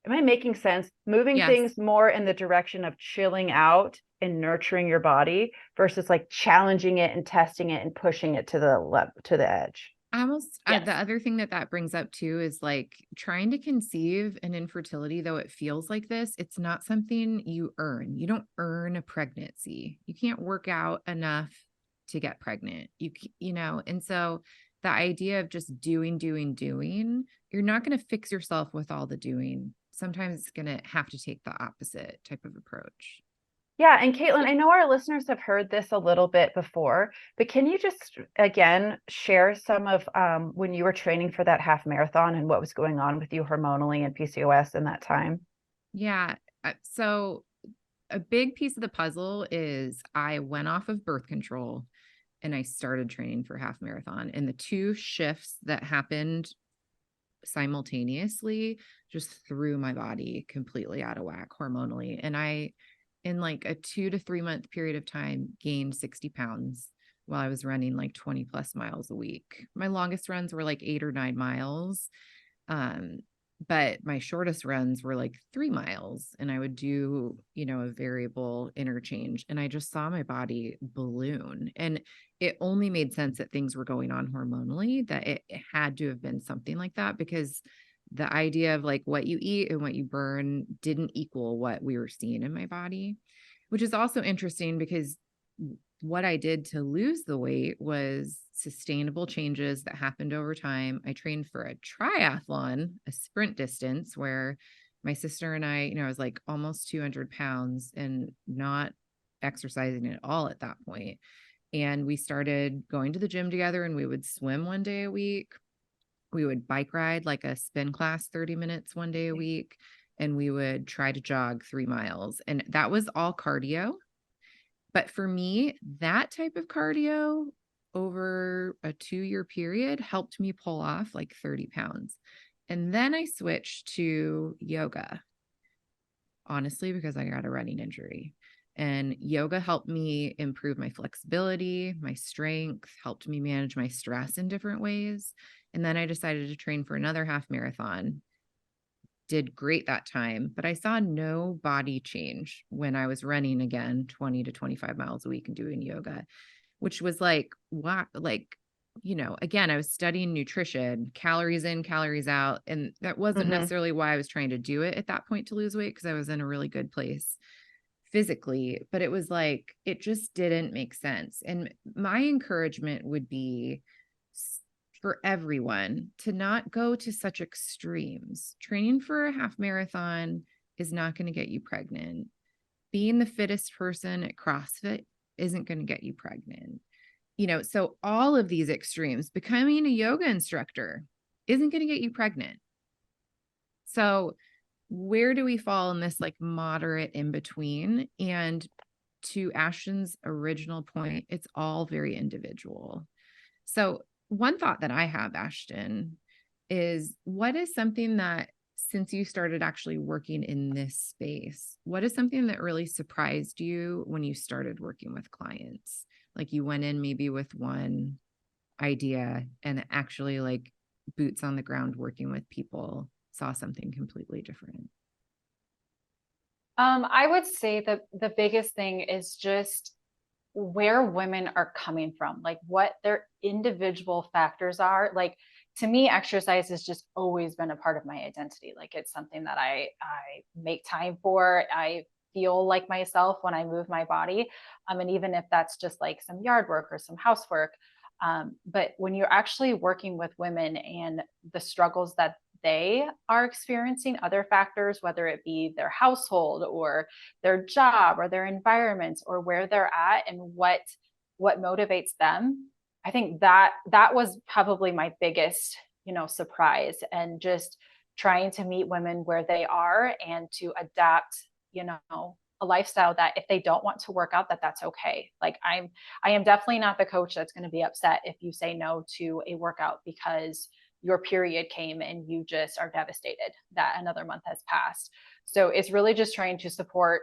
am I making sense? Moving Yes. things more in the direction of chilling out and nurturing your body versus like challenging it and testing it and pushing it to the edge. Almost Yes. the other thing that brings up too is like trying to conceive an infertility, though it feels like this, it's not something you earn. You don't earn a pregnancy. You can't work out enough to get pregnant. And so the idea of just doing, you're not going to fix yourself with all the doing. Sometimes it's going to have to take the opposite type of approach. Yeah. And Caitlin, I know our listeners have heard this a little bit before, but can you just again share some of when you were training for that half marathon and what was going on with you hormonally and PCOS in that time? Yeah. So a big piece of the puzzle is I went off of birth control and I started training for half marathon, and the two shifts that happened simultaneously just threw my body completely out of whack hormonally. And I, in like a 2 to 3 month period of time, gained 60 pounds while I was running like 20 plus miles a week. My longest runs were like 8 or 9 miles. But my shortest runs were like 3 miles, and I would do, a variable interchange, and I just saw my body balloon. And it only made sense that things were going on hormonally, that it had to have been something like that, because the idea of like what you eat and what you burn didn't equal what we were seeing in my body, which is also interesting because what I did to lose the weight was sustainable changes that happened over time. I trained for a triathlon, a sprint distance, where my sister and I, I was like almost 200 pounds and not exercising at all at that point. And we started going to the gym together, and we would swim 1 day a week. We would bike ride like a spin class 30 minutes 1 day a week. And we would try to jog 3 miles. And that was all cardio. But for me, that type of cardio over a 2-year period helped me pull off like 30 pounds. And then I switched to yoga, honestly, because I got a running injury. And yoga helped me improve my flexibility, my strength, helped me manage my stress in different ways. And then I decided to train for another half marathon. did great that time, but I saw no body change when I was running again 20 to 25 miles a week and doing yoga, which was like, wow, like, you know, again, I was studying nutrition, calories in, calories out. And that wasn't necessarily why I was trying to do it at that point to lose weight, because I was in a really good place physically, but it was like, it just didn't make sense. And my encouragement would be for everyone to not go to such extremes. Training for a half marathon is not going to get you pregnant. Being the fittest person at CrossFit isn't going to get you pregnant. You know, so all of these extremes, becoming a yoga instructor isn't going to get you pregnant. So where do we fall in this like moderate in between? And to Ashton's original point, it's all very individual. So one thought that I have, Ashton, is what is something that, since you started actually working in this space, what is something that really surprised you when you started working with clients? Like you went in maybe with one idea and actually like boots on the ground working with people saw something completely different. I would say that the biggest thing is just where women are coming from, like what their individual factors are. Like to me, exercise has just always been a part of my identity. Like it's something that I make time for. I feel like myself when I move my body. And even if that's just like some yard work or some housework. But when you're actually working with women and the struggles that they are experiencing, other factors, whether it be their household or their job or their environment or where they're at and what motivates them, I think that was probably my biggest, surprise, and just trying to meet women where they are and to adapt, a lifestyle that if they don't want to work out, that's okay. Like I am definitely not the coach that's going to be upset if you say no to a workout because your period came and you just are devastated that another month has passed. So it's really just trying to support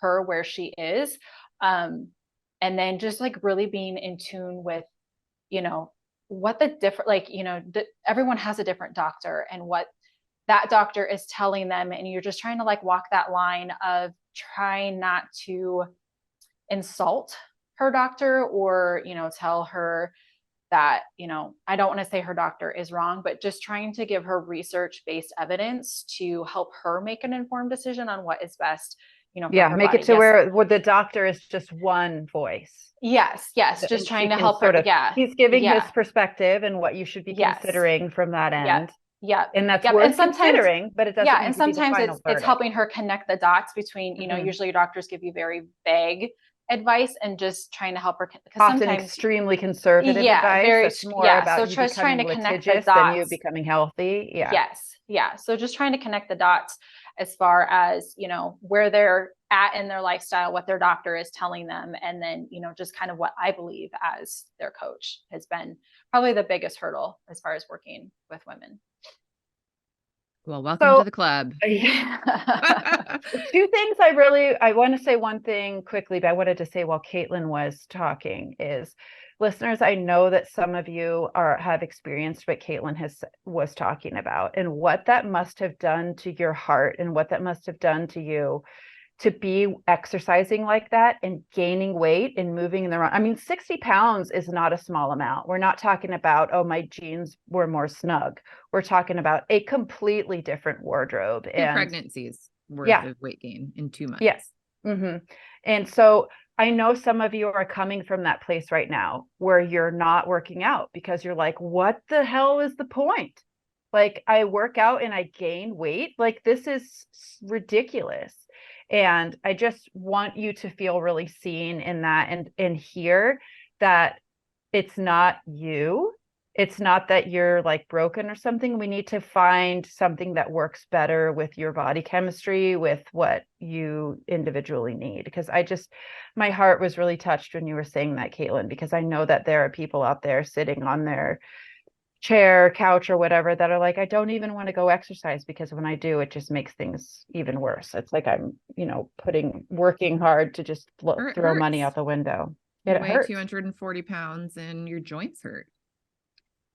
her where she is. And then just like really being in tune with, what the different, like, everyone has a different doctor and what that doctor is telling them. And you're just trying to like walk that line of trying not to insult her doctor or, tell her that, I don't want to say her doctor is wrong, but just trying to give her research-based evidence to help her make an informed decision on what is best, for her make body. it to where the doctor is just one voice. Yes. Just trying to help her. He's giving his perspective and what you should be considering from that end. And that's worth considering, but it doesn't. And sometimes it's helping her connect the dots between, usually doctors give you very vague advice and just trying to help her, because often sometimes extremely conservative advice. That's more about so you just trying to connect the litigious dots than you becoming healthy. So just trying to connect the dots as far as where they're at in their lifestyle, what their doctor is telling them, and then just kind of what I believe as their coach has been probably the biggest hurdle as far as working with women. Well, welcome to the club. Two things I want to say one thing quickly, but I wanted to say while Caitlin was talking is, listeners, I know that some of you have experienced what Caitlin was talking about and what that must have done to your heart and what that must have done to you to be exercising like that and gaining weight and moving in the wrong. I mean, 60 pounds is not a small amount. We're not talking about, oh, my jeans were more snug. We're talking about a completely different wardrobe. 2 pregnancies worth of weight gain in 2 months. Yes. And so I know some of you are coming from that place right now where you're not working out because you're like, what the hell is the point? Like, I work out and I gain weight. Like, this is ridiculous. And I just want you to feel really seen in that and hear that it's not you. It's not that you're like broken or something. We need to find something that works better with your body chemistry, with what you individually need. Because my heart was really touched when you were saying that, Caitlin, because I know that there are people out there sitting on their chair, couch, or whatever that are like, I don't even want to go exercise because when I do, it just makes things even worse. It's like I'm, working hard to just throw money out the window. You weigh 240 pounds and your joints hurt.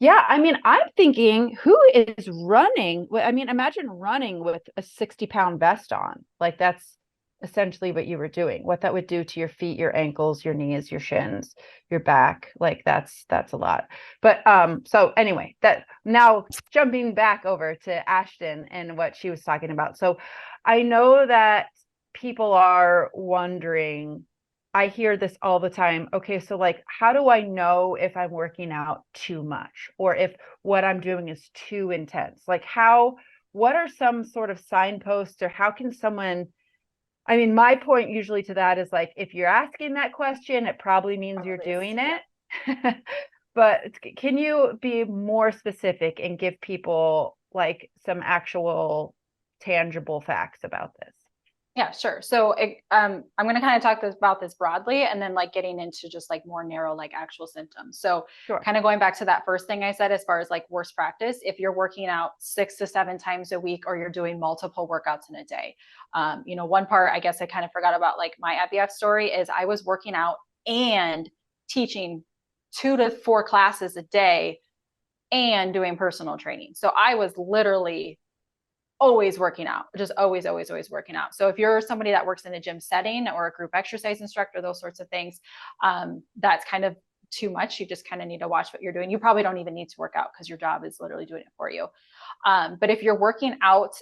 Yeah, I mean, I'm thinking, who is running? I mean, imagine running with a 60-pound vest on. Like that's essentially what you were doing. What that would do to your feet, your ankles, your knees, your shins, your back. Like that's a lot. But so anyway, that now jumping back over to Ashton and what she was talking about. So I know that people are wondering, I hear this all the time. Okay, so like, how do I know if I'm working out too much or if what I'm doing is too intense? Like, what are some sort of signposts, or how can someone, I mean, my point usually to that is like, if you're asking that question, it probably means you're doing it. But can you be more specific and give people like some actual tangible facts about this? Yeah, sure. So I'm going to kind of talk about this broadly and then like getting into just like more narrow, like actual symptoms. So Sure. kind of going back to that first thing I said, as far as like worst practice, if you're working out 6 to 7 times a week, or you're doing multiple workouts in a day. One part I guess I kind of forgot about, like my IVF story, is I was working out and teaching 2 to 4 classes a day and doing personal training. So I was literally always working out, just always working out. So if you're somebody that works in a gym setting or a group exercise instructor, those sorts of things, that's kind of too much. You just kind of need to watch what you're doing. You probably don't even need to work out because your job is literally doing it for you. But if you're working out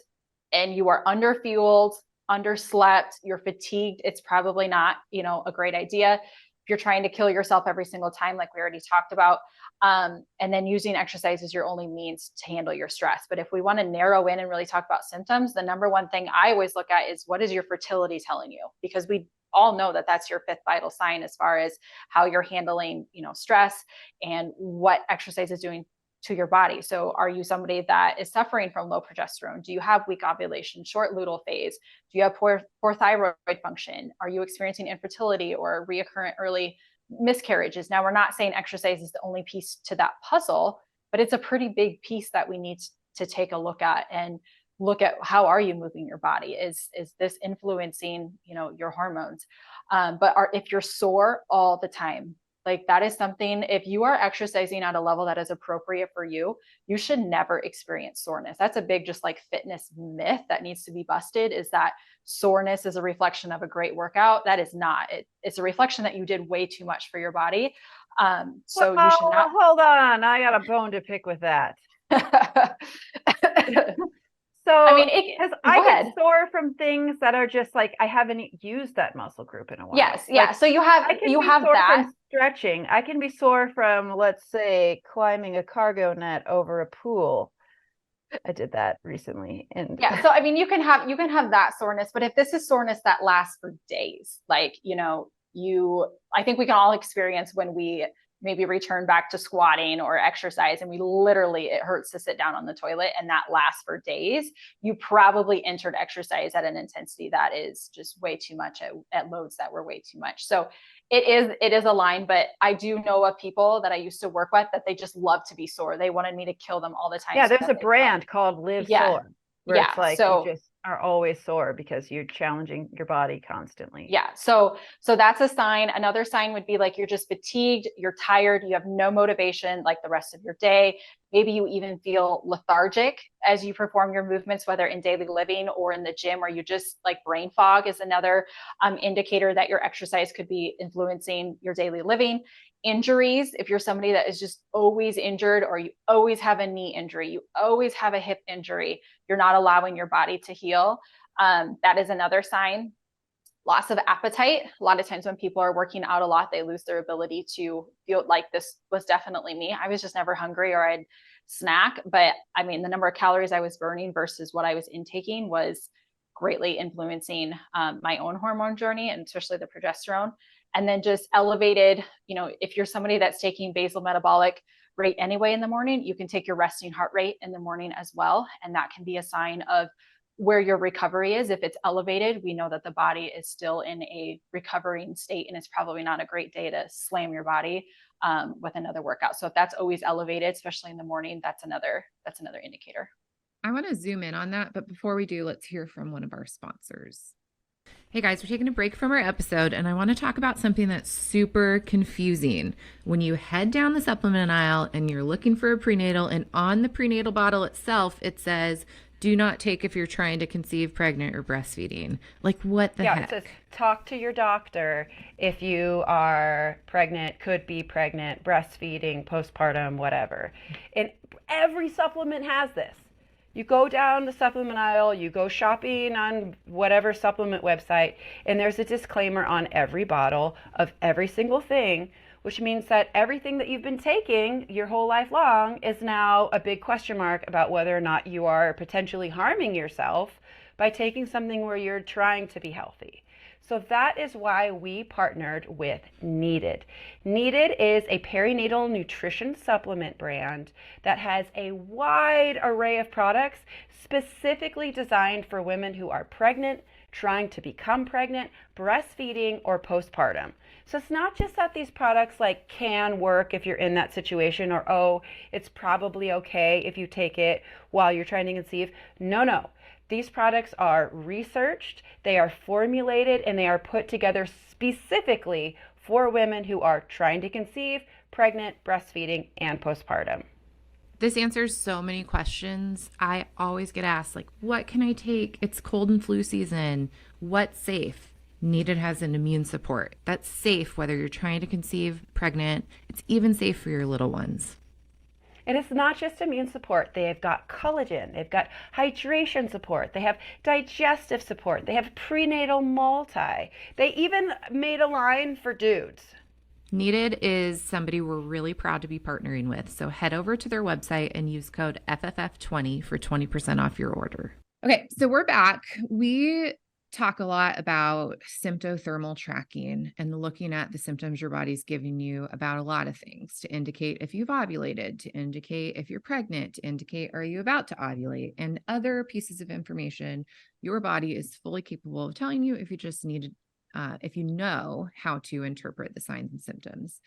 and you are underfueled, underslept, you're fatigued, it's probably not, a great idea. If you're trying to kill yourself every single time, like we already talked about, and then using exercise as your only means to handle your stress. But if we want to narrow in and really talk about symptoms, the number one thing I always look at is, what is your fertility telling you? Because we all know that that's your 5th vital sign as far as how you're handling, stress and what exercise is doing to your body. So are you somebody that is suffering from low progesterone? Do you have weak ovulation, short luteal phase? Do you have poor thyroid function? Are you experiencing infertility or reoccurrent early miscarriages? Now, we're not saying exercise is the only piece to that puzzle, but it's a pretty big piece that we need to take a look at and look at, how are you moving your body? Is this influencing, your hormones? If you're sore all the time, like that is something, if you are exercising at a level that is appropriate for you, you should never experience soreness. That's a big, just like fitness myth that needs to be busted, is that soreness is a reflection of a great workout. That is not. It's a reflection that you did way too much for your body. So you should not. Hold on. I got a bone to pick with that. So I mean, because I get sore from things that are just like, I haven't used that muscle group in a while. Yes, yeah. Like, so you have that. From stretching. I can be sore from, let's say, climbing a cargo net over a pool. I did that recently, and yeah. So I mean, you can have that soreness, but if this is soreness that lasts for days, like I think we can all experience when we maybe return back to squatting or exercise and it hurts to sit down on the toilet, and that lasts for days. You probably entered exercise at an intensity that is just way too much, at loads that were way too much. So it is a line, but I do know of people that I used to work with that they just love to be sore. They wanted me to kill them all the time. Yeah, there's a brand called Live Sore, where it's like, you just are always sore because you're challenging your body constantly. Yeah. So that's a sign. Another sign would be like, you're just fatigued, you're tired, you have no motivation like the rest of your day. Maybe you even feel lethargic as you perform your movements, whether in daily living or in the gym, or you just like brain fog is another indicator that your exercise could be influencing your daily living. Injuries, if you're somebody that is just always injured, or you always have a knee injury, you always have a hip injury, you're not allowing your body to heal. That is another sign. Loss of appetite. A lot of times when people are working out a lot, they lose their ability to feel. Like, this was definitely me. I was just never hungry, or I'd snack. But I mean, the number of calories I was burning versus what I was intaking was greatly influencing my own hormone journey, and especially the progesterone. And then just elevated, if you're somebody that's taking basal metabolic rate anyway in the morning, you can take your resting heart rate in the morning as well. And that can be a sign of where your recovery is. If it's elevated, we know that the body is still in a recovering state, and it's probably not a great day to slam your body with another workout. So if that's always elevated, especially in the morning, that's another indicator. I want to zoom in on that, but before we do, let's hear from one of our sponsors. Hey guys, we're taking a break from our episode and I want to talk about something that's super confusing. When you head down the supplement aisle and you're looking for a prenatal, and on the prenatal bottle itself, it says, do not take if you're trying to conceive, pregnant, or breastfeeding. Like, what the heck? It says talk to your doctor if you are pregnant, could be pregnant, breastfeeding, postpartum, whatever. And every supplement has this. You go down the supplement aisle, you go shopping on whatever supplement website, and there's a disclaimer on every bottle of every single thing, which means that everything that you've been taking your whole life long is now a big question mark about whether or not you are potentially harming yourself by taking something where you're trying to be healthy. So that is why we partnered with Needed. Needed is a perinatal nutrition supplement brand that has a wide array of products specifically designed for women who are pregnant, trying to become pregnant, breastfeeding, or postpartum. So it's not just that these products like can work if you're in that situation, or oh, it's probably okay if you take it while you're trying to conceive. No. These products are researched, they are formulated, and they are put together specifically for women who are trying to conceive, pregnant, breastfeeding, and postpartum. This answers so many questions. I always get asked, like, what can I take? It's cold and flu season. What's safe? Needed has an immune support. That's safe whether you're trying to conceive, pregnant. It's even safe for your little ones. And it's not just immune support. They've got collagen, they've got hydration support, they have digestive support, they have prenatal multi. They even made a line for dudes. Needed is somebody we're really proud to be partnering with. So head over to their website and use code FFF20 for 20% off your order. Okay, so we're back. We talk a lot about symptothermal tracking and looking at the symptoms your body's giving you about a lot of things to indicate if you've ovulated, to indicate if you're pregnant, to indicate are you about to ovulate, and other pieces of information your body is fully capable of telling you if you just need if you know how to interpret the signs and symptoms.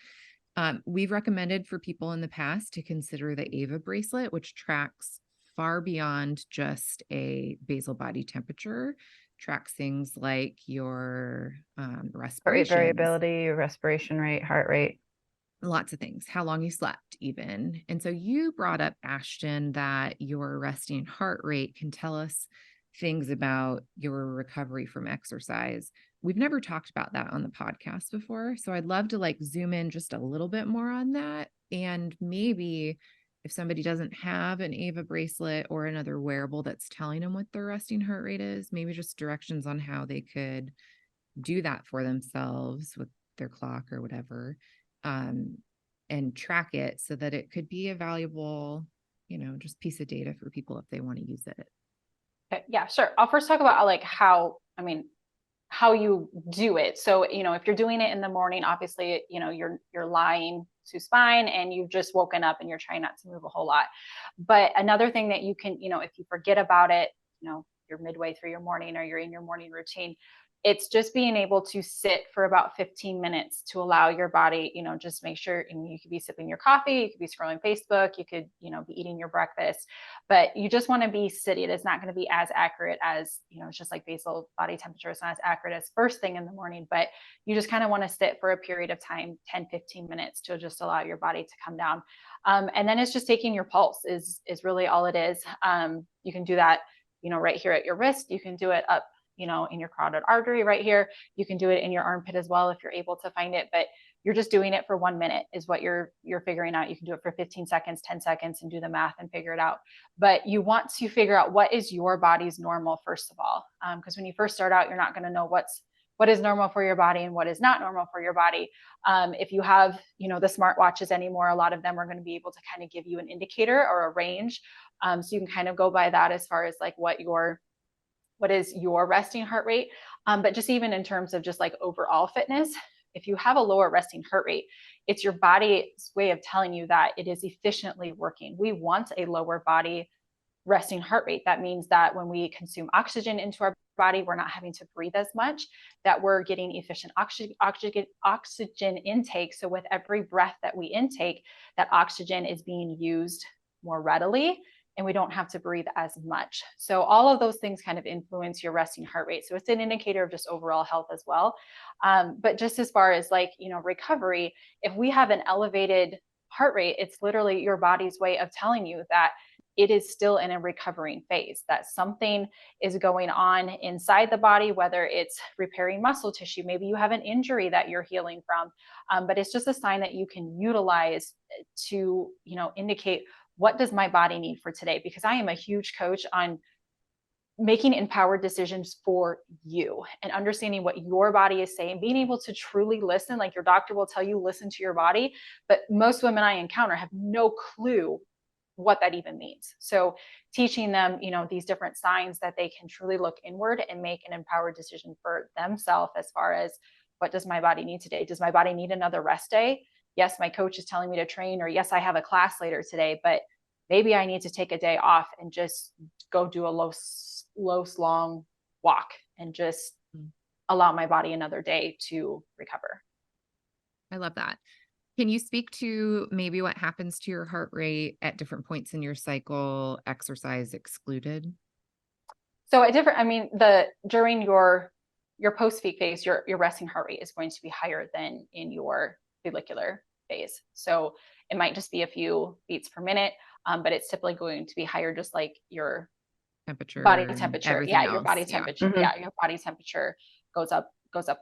We've recommended for people in the past to consider the AVA bracelet, which tracks far beyond just a basal body temperature, tracks things like your respiration variability, your respiration rate, heart rate, lots of things, how long you slept even. And so you brought up, Ashton, that your resting heart rate can tell us things about your recovery from exercise. We've never talked about that on the podcast before. So I'd love to like zoom in just a little bit more on that. And maybe if somebody doesn't have an AVA bracelet or another wearable that's telling them what their resting heart rate is, maybe just directions on how they could do that for themselves with their clock or whatever, and track it so that it could be a valuable, just piece of data for people if they want to use it. Okay, yeah, sure. I'll first talk about like how you do it. So, if you're doing it in the morning, obviously, you're lying to spine and you've just woken up and you're trying not to move a whole lot. But another thing that you can, if you forget about it, you're midway through your morning or you're in your morning routine, it's just being able to sit for about 15 minutes to allow your body, just make sure, you could be sipping your coffee, you could be scrolling Facebook, you could, be eating your breakfast, but you just want to be seated. It's not going to be as accurate as, it's just like basal body temperature. It's not as accurate as first thing in the morning, but you just kind of want to sit for a period of time, 10, 15 minutes to just allow your body to come down. And then it's just taking your pulse is really all it is. You can do that, right here at your wrist. You can do it up, in your carotid artery right here. You can do it in your armpit as well if you're able to find it, but you're just doing it for 1 minute is what you're figuring out. You can do it for 15 seconds, 10 seconds and do the math and figure it out. But you want to figure out what is your body's normal, first of all, because when you first start out, you're not going to know what is normal for your body and what is not normal for your body. If you have, the smartwatches anymore, a lot of them are going to be able to kind of give you an indicator or a range. So you can kind of go by that as far as like what is your resting heart rate. But just even in terms of just like overall fitness, if you have a lower resting heart rate, it's your body's way of telling you that it is efficiently working. We want a lower body resting heart rate. That means that when we consume oxygen into our body, we're not having to breathe as much, that we're getting efficient oxygen intake. So with every breath that we intake, that oxygen is being used more readily and we don't have to breathe as much. So all of those things kind of influence your resting heart rate. So it's an indicator of just overall health as well. But just as far as like, recovery, if we have an elevated heart rate, it's literally your body's way of telling you that it is still in a recovering phase, that something is going on inside the body, whether it's repairing muscle tissue, maybe you have an injury that you're healing from, but it's just a sign that you can utilize to, indicate, what does my body need for today? Because I am a huge coach on making empowered decisions for you and understanding what your body is saying, being able to truly listen. Like your doctor will tell you, listen to your body, but most women I encounter have no clue what that even means. So teaching them, these different signs that they can truly look inward and make an empowered decision for themselves as far as, what does my body need today? Does my body need another rest day? Yes, my coach is telling me to train, or yes, I have a class later today, but maybe I need to take a day off and just go do a low long walk and just allow my body another day to recover. I love that. Can you speak to maybe what happens to your heart rate at different points in your cycle, exercise excluded? So during your post-peak phase, your resting heart rate is going to be higher than in your follicular phase. So it might just be a few beats per minute, but it's typically going to be higher, just like your Temperature, body temperature. Yeah, your else. body temperature. Mm-hmm. Yeah, your body temperature goes up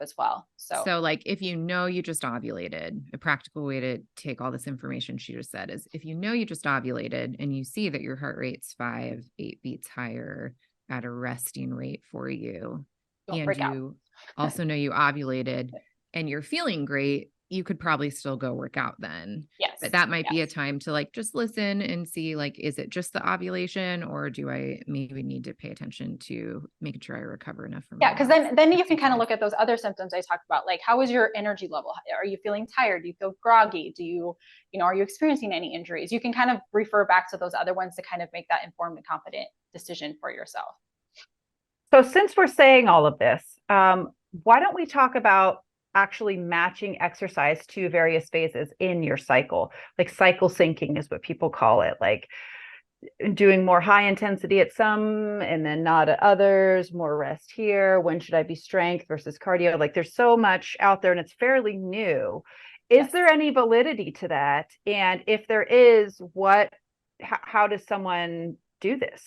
as well. So like if you just ovulated, a practical way to take all this information she just said is, if you just ovulated and you see that your heart rate's 5-8 beats higher at a resting rate for you, and you also know you ovulated and you're feeling great, you could probably still go work out then. Yes. But that might be a time to like just listen and see, like, is it just the ovulation, or do I maybe need to pay attention to making sure I recover enough from because then you can kind of look at those other symptoms I talked about, like, how is your energy level? Are you feeling tired? Do you feel groggy? Do you, are you experiencing any injuries? You can kind of refer back to those other ones to kind of make that informed and confident decision for yourself. So since we're saying all of this, why don't we talk about actually matching exercise to various phases in your cycle? Like cycle syncing is what people call it, like doing more high intensity at some and then not at others, more rest here. When should I be strength versus cardio? Like there's so much out there and it's fairly new. Is there any validity to that? And if there is, how does someone do this?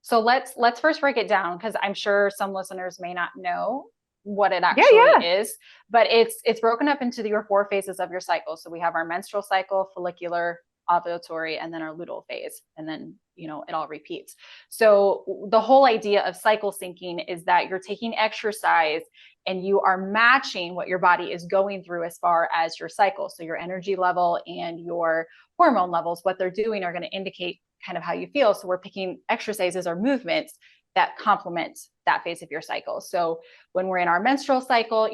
So let's first break it down, because I'm sure some listeners may not know what it actually is, but it's broken up into your 4 phases of your cycle. So we have our menstrual cycle, follicular, ovulatory, and then our luteal phase. And then, it all repeats. So the whole idea of cycle syncing is that you're taking exercise and you are matching what your body is going through as far as your cycle. So your energy level and your hormone levels, what they're doing are going to indicate kind of how you feel. So we're picking exercises or movements that complement that phase of your cycle. So when we're in our menstrual cycle,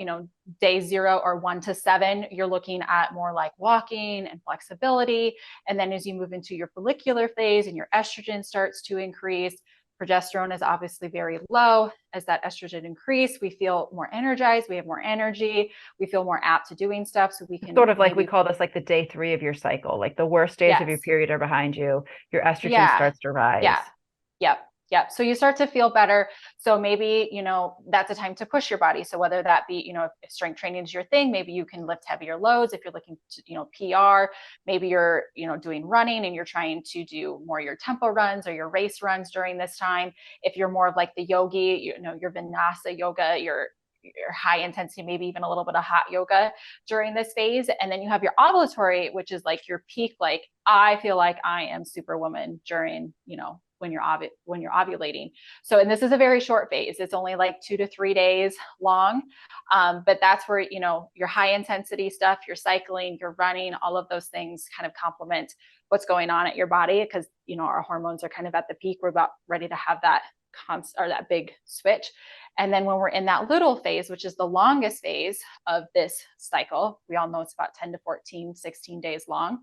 day 0 or 1 to 7, you're looking at more like walking and flexibility. And then as you move into your follicular phase and your estrogen starts to increase, progesterone is obviously very low. As that estrogen increase, we feel more energized, we have more energy, we feel more apt to doing stuff. So we can sort of like, we call this like the day 3 of your cycle, like the worst days of your period are behind you, your estrogen starts to rise. Yep. So you start to feel better. So maybe, that's a time to push your body. So whether that be, if strength training is your thing, maybe you can lift heavier loads. If you're looking to, PR, maybe you're, doing running and you're trying to do more your tempo runs or your race runs during this time. If you're more of like the yogi, your vinyasa yoga, your high intensity, maybe even a little bit of hot yoga during this phase. And then you have your ovulatory, which is like your peak, like I feel like I am superwoman during, when you're ovulating. So, and this is a very short phase. It's only like 2 to 3 days long. But that's where, your high intensity stuff, your cycling, your running, all of those things kind of complement what's going on at your body. Because, our hormones are kind of at the peak. We're about ready to have that that big switch. And then when we're in that luteal phase, which is the longest phase of this cycle, we all know it's about 10 to 14, 16 days long,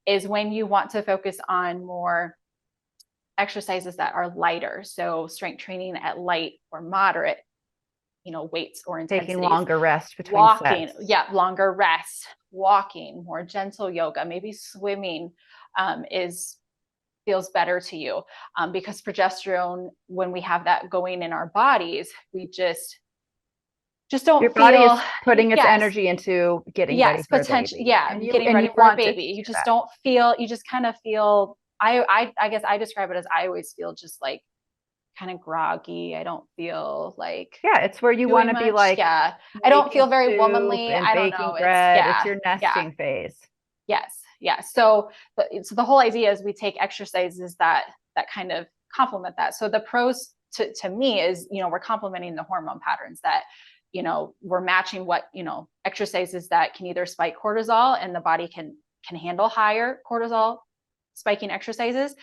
is when you want to focus on more exercises that are lighter. So strength training at light or moderate, weights or intensities. Taking longer rest between walking, sets. Longer rest, walking, more gentle yoga, maybe swimming is feels better to you. Because progesterone, when we have that going in our bodies, we just don't Your feel, body is putting its yes, energy into getting ready yes, for a potential, baby. yeah, And getting you ready for a want it baby. to You do just that. don't feel, you just kind of feel, I guess I describe it as I always feel just like kind of groggy. I don't feel like Yeah, it's where you want doing to be much. like Yeah. I don't feel making very soup womanly. and I don't baking know. It's, bread. It's yeah. your nesting phase. Yes. Yeah. So the whole idea is we take exercises that kind of complement that. So the pros to me is, we're complementing the hormone patterns that, we're matching what, exercises that can either spike cortisol and the body can handle higher cortisol spiking exercises.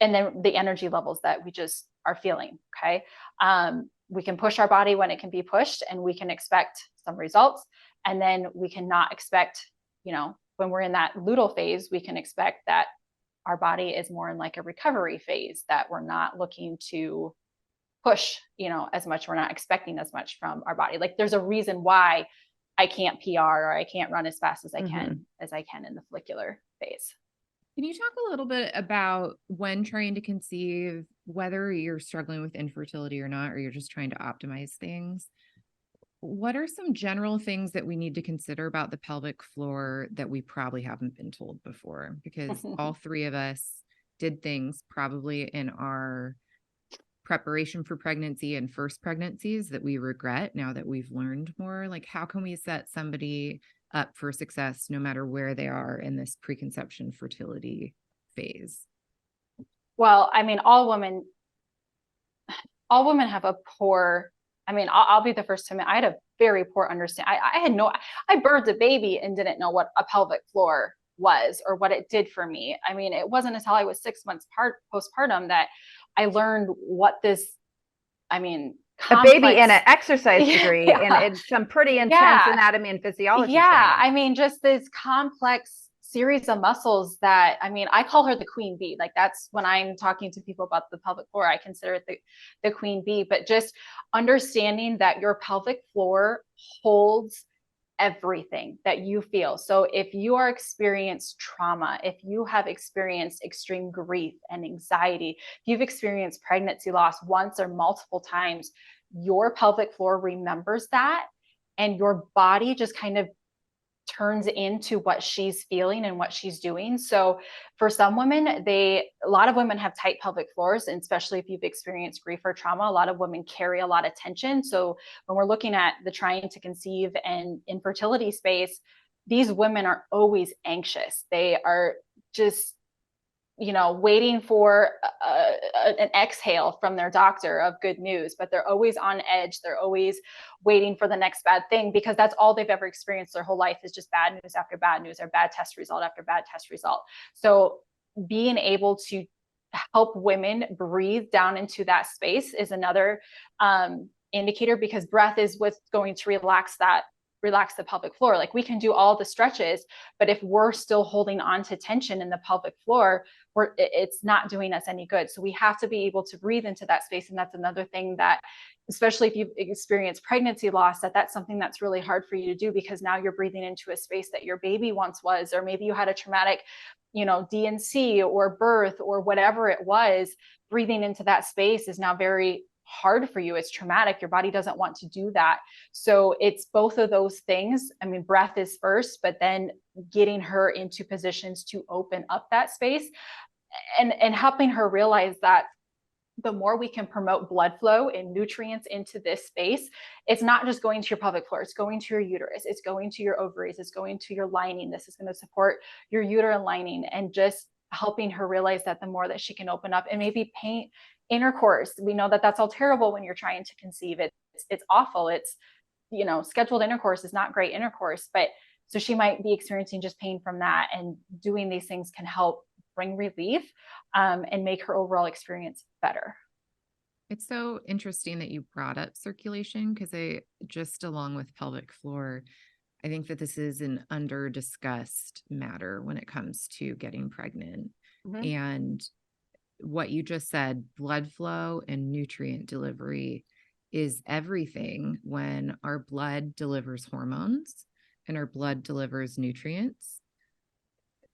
And then the energy levels that we just are feeling. Okay. We can push our body when it can be pushed, and we can expect some results. And then we cannot expect, when we're in that luteal phase, we can expect that our body is more in like a recovery phase, that we're not looking to push, as much. We're not expecting as much from our body. Like there's a reason why I can't PR or I can't run as fast as I can in the follicular phase. Can you talk a little bit about when trying to conceive, whether you're struggling with infertility or not, or you're just trying to optimize things? What are some general things that we need to consider about the pelvic floor that we probably haven't been told before? Because all three of us did things probably in our preparation for pregnancy and first pregnancies that we regret now that we've learned more. Like, how can we set somebody up for success no matter where they are in this preconception fertility phase? Well, I mean, all women have a poor, I'll be the first to admit, I had a very poor understanding. I birthed a baby and didn't know what a pelvic floor was or what it did for me. I mean, it wasn't until I was 6 months postpartum that I learned what this, a baby in an exercise degree yeah. and it's some pretty intense anatomy and physiology training. Just this complex series of muscles that, I call her the queen bee. Like that's when I'm talking to people about the pelvic floor, I consider it the queen bee. But just understanding that your pelvic floor holds everything that you feel. So if you are experienced trauma, if you have experienced extreme grief and anxiety, if you've experienced pregnancy loss once or multiple times, your pelvic floor remembers that, and your body just kind of turns into what she's feeling and what she's doing. So for some women, a lot of women have tight pelvic floors, and especially if you've experienced grief or trauma, a lot of women carry a lot of tension. So when we're looking at the trying to conceive and infertility space, these women are always anxious. They are just waiting for an exhale from their doctor of good news, but they're always on edge. They're always waiting for the next bad thing, because that's all they've ever experienced their whole life is just bad news after bad news, or bad test result after bad test result. So being able to help women breathe down into that space is another indicator, because breath is what's going to relax the pelvic floor. Like we can do all the stretches, but if we're still holding on to tension in the pelvic floor, it's not doing us any good. So we have to be able to breathe into that space. And that's another thing that, especially if you've experienced pregnancy loss, that's something that's really hard for you to do, because now you're breathing into a space that your baby once was, or maybe you had a traumatic, D&C or birth or whatever it was. Breathing into that space is now very hard for you. It's traumatic. Your body doesn't want to do that. So it's both of those things. Breath is first, but then getting her into positions to open up that space and helping her realize that the more we can promote blood flow and nutrients into this space, it's not just going to your pelvic floor, it's going to your uterus, it's going to your ovaries, it's going to your lining. This is going to support your uterine lining, and just helping her realize that the more that she can open up and maybe paint intercourse. We know that that's all terrible when you're trying to conceive. It's awful. It's, scheduled intercourse is not great intercourse, but so she might be experiencing just pain from that, and doing these things can help bring relief and make her overall experience better. It's so interesting that you brought up circulation, because along with pelvic floor, I think that this is an under-discussed matter when it comes to getting pregnant. And what you just said, blood flow and nutrient delivery is everything when our blood delivers hormones and our blood delivers nutrients.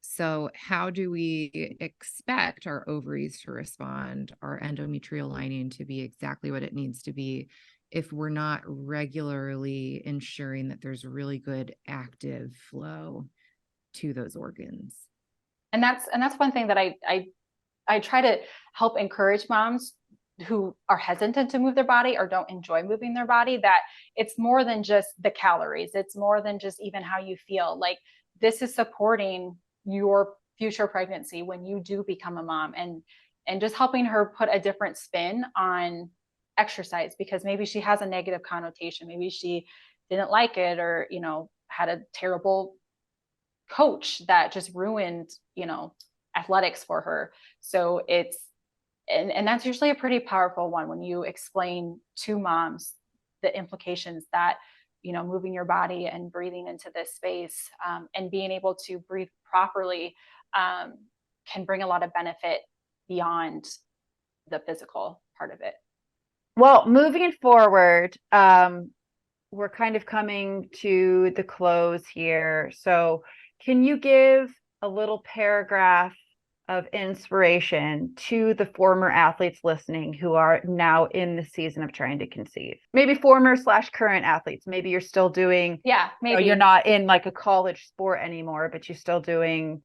So how do we expect our ovaries to respond, our endometrial lining to be exactly what it needs to be, if we're not regularly ensuring that there's really good active flow to those organs? And that's one thing that I try to help encourage moms who are hesitant to move their body or don't enjoy moving their body, that it's more than just the calories. It's more than just even how you feel. Like, this is supporting your future pregnancy when you do become a mom, and just helping her put a different spin on exercise, because maybe she has a negative connotation. Maybe she didn't like it, or, had a terrible coach that just ruined, athletics for her. So and that's usually a pretty powerful one when you explain to moms the implications that, moving your body and breathing into this space, and being able to breathe properly, can bring a lot of benefit beyond the physical part of it. Well, moving forward, we're kind of coming to the close here. So can you give a little paragraph of inspiration to the former athletes listening who are now in the season of trying to conceive? Maybe former/current athletes. Maybe you're still doing, maybe you're not in like a college sport anymore, but you're still doing,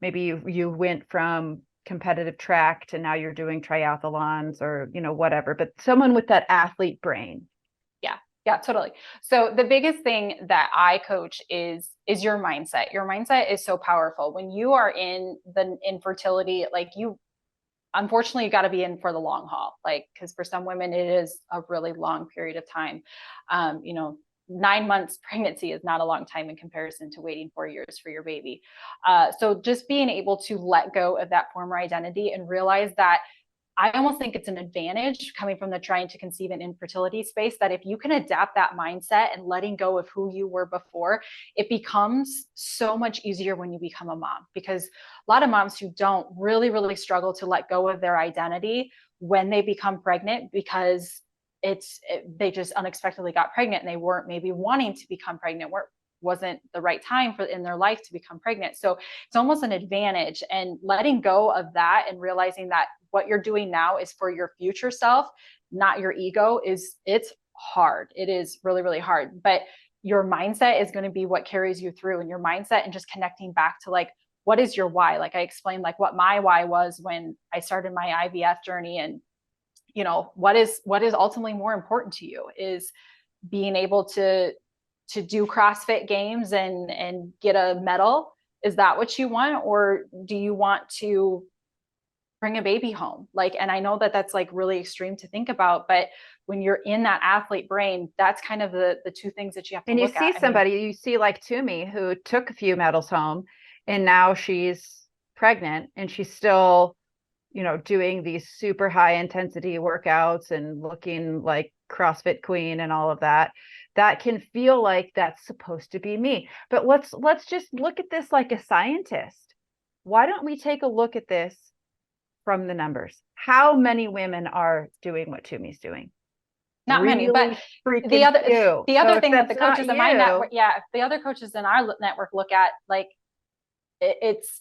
maybe you went from competitive track to now you're doing triathlons, or, whatever, but someone with that athlete brain. Yeah, totally. So the biggest thing that I coach is your mindset. Your mindset is so powerful. When you are in the infertility, like, unfortunately, you got to be in for the long haul, like, because for some women, it is a really long period of time. 9 months pregnancy is not a long time in comparison to waiting 4 years for your baby. So just being able to let go of that former identity and realize that, I almost think it's an advantage coming from the trying to conceive and infertility space, that if you can adapt that mindset and letting go of who you were before, it becomes so much easier when you become a mom. Because a lot of moms who don't really, really struggle to let go of their identity when they become pregnant, because they just unexpectedly got pregnant and they weren't maybe wanting to become pregnant, wasn't the right time in their life to become pregnant. So it's almost an advantage, and letting go of that and realizing that what you're doing now is for your future self, not your ego, it's hard. It is really, really hard, but your mindset is going to be what carries you through, and your mindset, and just connecting back to, like, what is your why? Like I explained, like, what my why was when I started my IVF journey, and what is ultimately more important to you is being able to do CrossFit games and get a medal. Is that what you want? Or do you want to bring a baby home? Like, and I know that that's like really extreme to think about, but when you're in that athlete brain, that's kind of the two things that you have to look at. And you see somebody, you see like Toomey, who took a few medals home, and now she's pregnant, and she's still, doing these super high intensity workouts and looking like CrossFit queen and all of that. That can feel like that's supposed to be me. But let's just look at this like a scientist. Why don't we take a look at this from the numbers? How many women are doing what Toomey's doing? Not many, but the other thing that the coaches in my network, the other coaches in our network look at, like, it's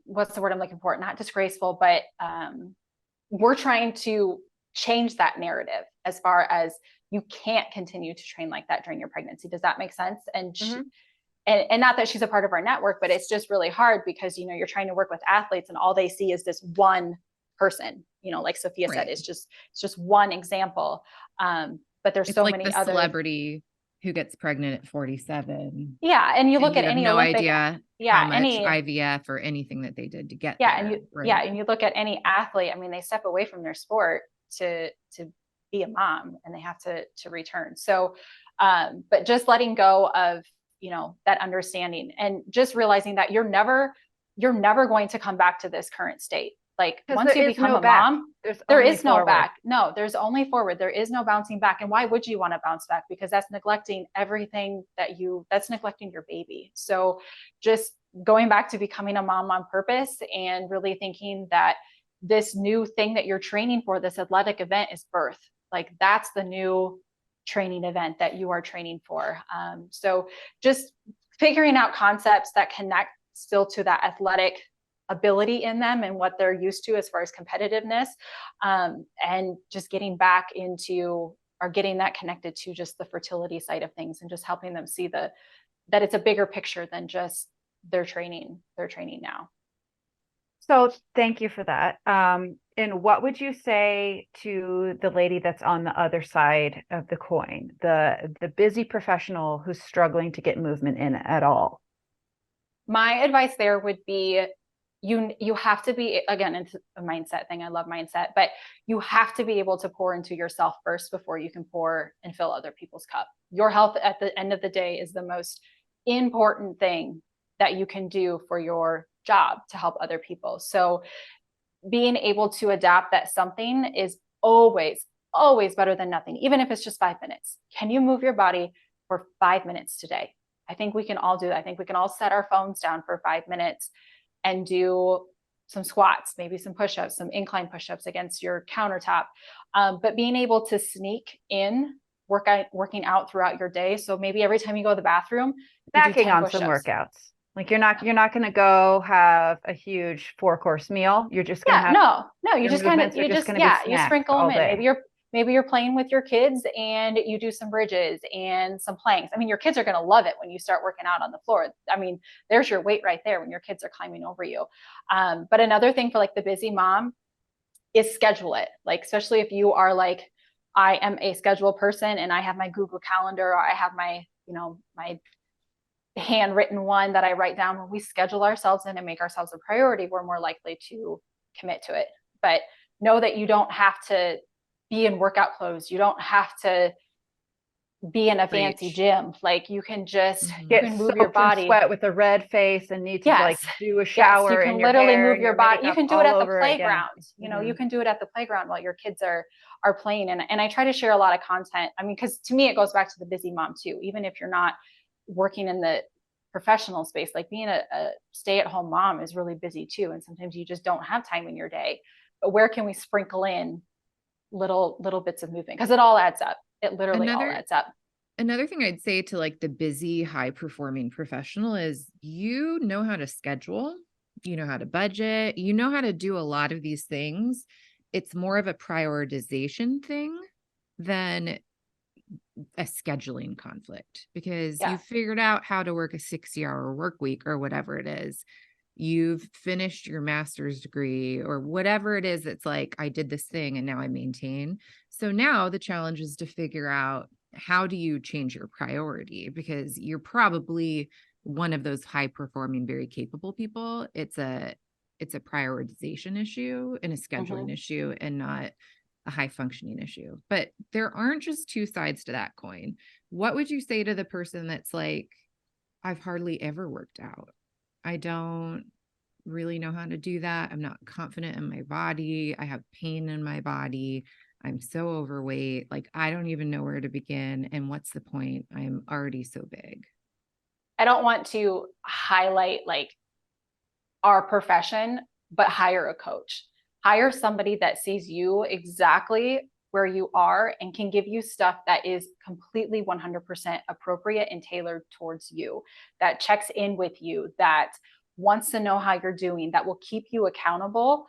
what's the word I'm looking for? Not disgraceful, but we're trying to change that narrative as far as you can't continue to train like that during your pregnancy. Does that make sense? And and not that she's a part of our network, but it's just really hard because, you're trying to work with athletes and all they see is this one person, like Sophia said, it's just one example. But there's so many other celebrity who gets pregnant at 47. Yeah. And you look at any no Olympic, idea how much IVF or anything that they did to get there. And you look at any athlete, I mean, they step away from their sport to be a mom, and they have to return. So, but just letting go of, that understanding, and just realizing that you're never going to come back to this current state. Like, once you become a mom, there is no back. No, there's only forward. There is no bouncing back. And why would you want to bounce back? Because that's neglecting everything that's neglecting your baby. So just going back to becoming a mom on purpose, and really thinking that this new thing that you're training for, this athletic event, is birth. Like, that's the new training event that you are training for. So just figuring out concepts that connect still to that athletic ability in them and what they're used to as far as competitiveness, and just getting back into, or getting that connected to just the fertility side of things, and just helping them see that it's a bigger picture than just their training now. So thank you for that. And what would you say to the lady that's on the other side of the coin, the busy professional who's struggling to get movement in at all? My advice there would be, you have to be, again, it's a mindset thing. I love mindset, but you have to be able to pour into yourself first before you can pour and fill other people's cup. Your health at the end of the day is the most important thing that you can do for your job to help other people. So being able to adapt that something is always better than nothing, even if it's just 5 minutes. Can you move your body for 5 minutes today? I think we can all do that. I think we can all set our phones down for 5 minutes and do some squats, maybe some push-ups, some incline push-ups against your countertop. But being able to sneak in working out throughout your day. So maybe every time you go to the bathroom, snacking on some workouts. Like you're not going to go have a huge 4-course meal. You're just going to have you just kind of you sprinkle them in. Maybe you're playing with your kids and you do some bridges and some planks. I mean, your kids are going to love it when you start working out on the floor. I mean, there's your weight right there when your kids are climbing over you. But another thing for like the busy mom is schedule it. Like, especially if you are like, I am a schedule person and I have my Google Calendar, or I have my, my handwritten one that I write down. When we schedule ourselves in and make ourselves a priority, we're more likely to commit to it. But know that you don't have to be in workout clothes. You don't have to be in a fancy gym. Like you can just you can move your body, sweat with a red face, and need to like do a shower. You can in literally your hair move your body. You can do it at the playground. Again. You can do it at the playground while your kids are playing. And I try to share a lot of content. I mean, because to me, it goes back to the busy mom too. Even if you're not working in the professional space, like being a stay-at-home mom is really busy too. And sometimes you just don't have time in your day. But where can we sprinkle in little bits of movement? Because it all adds up. It literally all adds up. Another thing I'd say to like the busy, high performing professional is, you know how to schedule, you know how to budget, you know how to do a lot of these things. It's more of a prioritization thing than a scheduling conflict, because you figured out how to work a 60-hour work week or whatever it is. You've finished your master's degree or whatever it is. It's like, I did this thing and now I maintain. So now the challenge is to figure out, how do you change your priority? Because you're probably one of those high performing, very capable people. It's a prioritization issue and a scheduling issue, and not a high functioning issue. But there aren't just two sides to that coin. What would you say to the person that's like, I've hardly ever worked out. I don't really know how to do that. I'm not confident in my body. I have pain in my body. I'm so overweight. Like, I don't even know where to begin. And what's the point? I'm already so big. I don't want to highlight like our profession, but hire a coach. Hire somebody that sees you exactly where you are and can give you stuff that is completely 100% appropriate and tailored towards you, that checks in with you, that wants to know how you're doing, that will keep you accountable.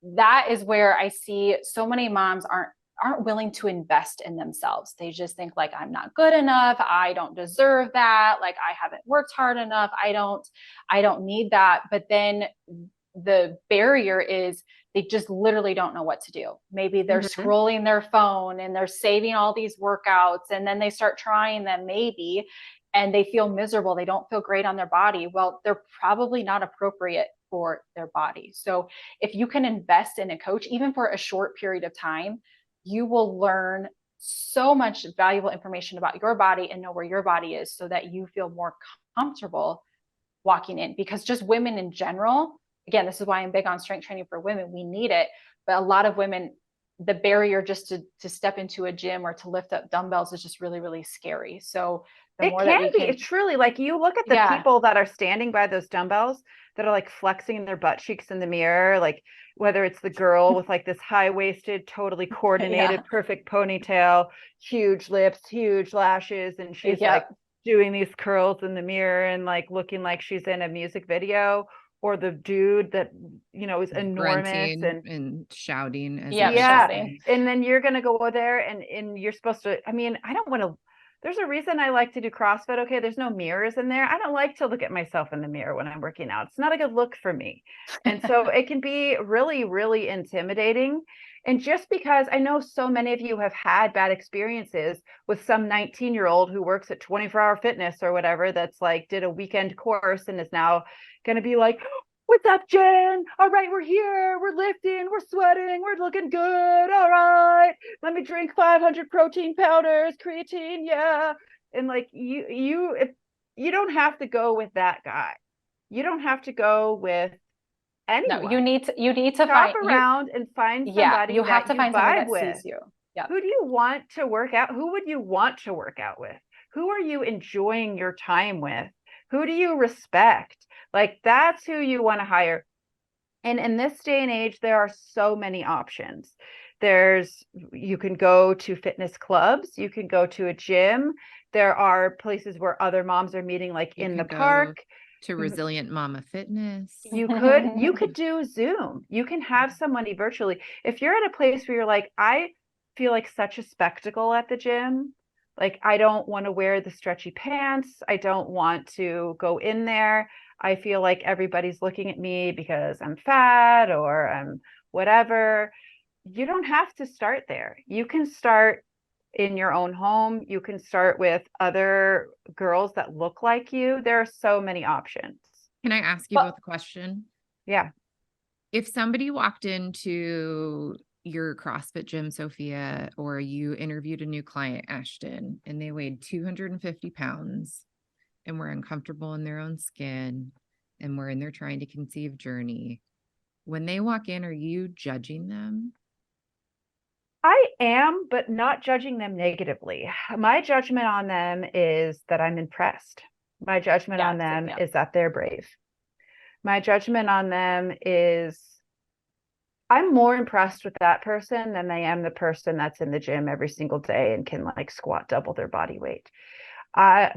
That is where I see so many moms aren't willing to invest in themselves. They just think like, I'm not good enough. I don't deserve that. Like, I haven't worked hard enough. I don't need that. But then the barrier is they just literally don't know what to do. Maybe they're scrolling their phone and they're saving all these workouts, and then they start trying them maybe, and they feel miserable. They don't feel great on their body. Well, they're probably not appropriate for their body. So if you can invest in a coach, even for a short period of time, you will learn so much valuable information about your body and know where your body is, so that you feel more comfortable walking in. Because just women in general, again, this is why I'm big on strength training for women. We need it. But a lot of women, the barrier just to step into a gym or to lift up dumbbells is just really, really scary. So it's truly like, you look at the people that are standing by those dumbbells that are like flexing their butt cheeks in the mirror, like whether it's the girl with like this high-waisted, totally coordinated, perfect ponytail, huge lips, huge lashes, and she's like doing these curls in the mirror and like looking like she's in a music video, or the dude that, is enormous grunting and shouting as Yeah, he shouting. and then you're going to go there and you're supposed to, I don't want to, there's a reason I like to do CrossFit. Okay. There's no mirrors in there. I don't like to look at myself in the mirror when I'm working out. It's not a good look for me. And so it can be really, really intimidating. And just because I know so many of you have had bad experiences with some 19-year-old who works at 24-hour fitness or whatever, that's like did a weekend course and is now going to be like, what's up, Jen? All right, we're here. We're lifting. We're sweating. We're looking good. All right. Let me drink 500 protein powders, creatine. Yeah. And like if you don't have to go with that guy. You don't have to go with anyone. No, you need to shop find around and find somebody you have that to find somebody that with. sees you. Yeah. Who do you want to work out? Who would you want to work out with? Who are you enjoying your time with? Who do you respect? Like, that's who you want to hire. And in this day and age, there are so many options. You can go to fitness clubs, you can go to a gym. There are places where other moms are meeting, like in the park. To Resilient Mama Fitness. You could do Zoom. You can have somebody virtually. If you're at a place where you're like, I feel like such a spectacle at the gym. Like, I don't want to wear the stretchy pants. I don't want to go in there. I feel like everybody's looking at me because I'm fat or I'm whatever. You don't have to start there. You can start in your own home. You can start with other girls that look like you. There are so many options. Can I ask you both a question? Yeah. If somebody walked into your CrossFit gym, Sophia, or you interviewed a new client, Ashton, and they weighed 250 pounds and were uncomfortable in their own skin and were in their trying to conceive journey, when they walk in, are you judging them? I am, but not judging them negatively. My judgment on them is that I'm impressed. My judgment on them is that they're brave. My judgment on them is I'm more impressed with that person than I am the person that's in the gym every single day and can like squat double their body weight.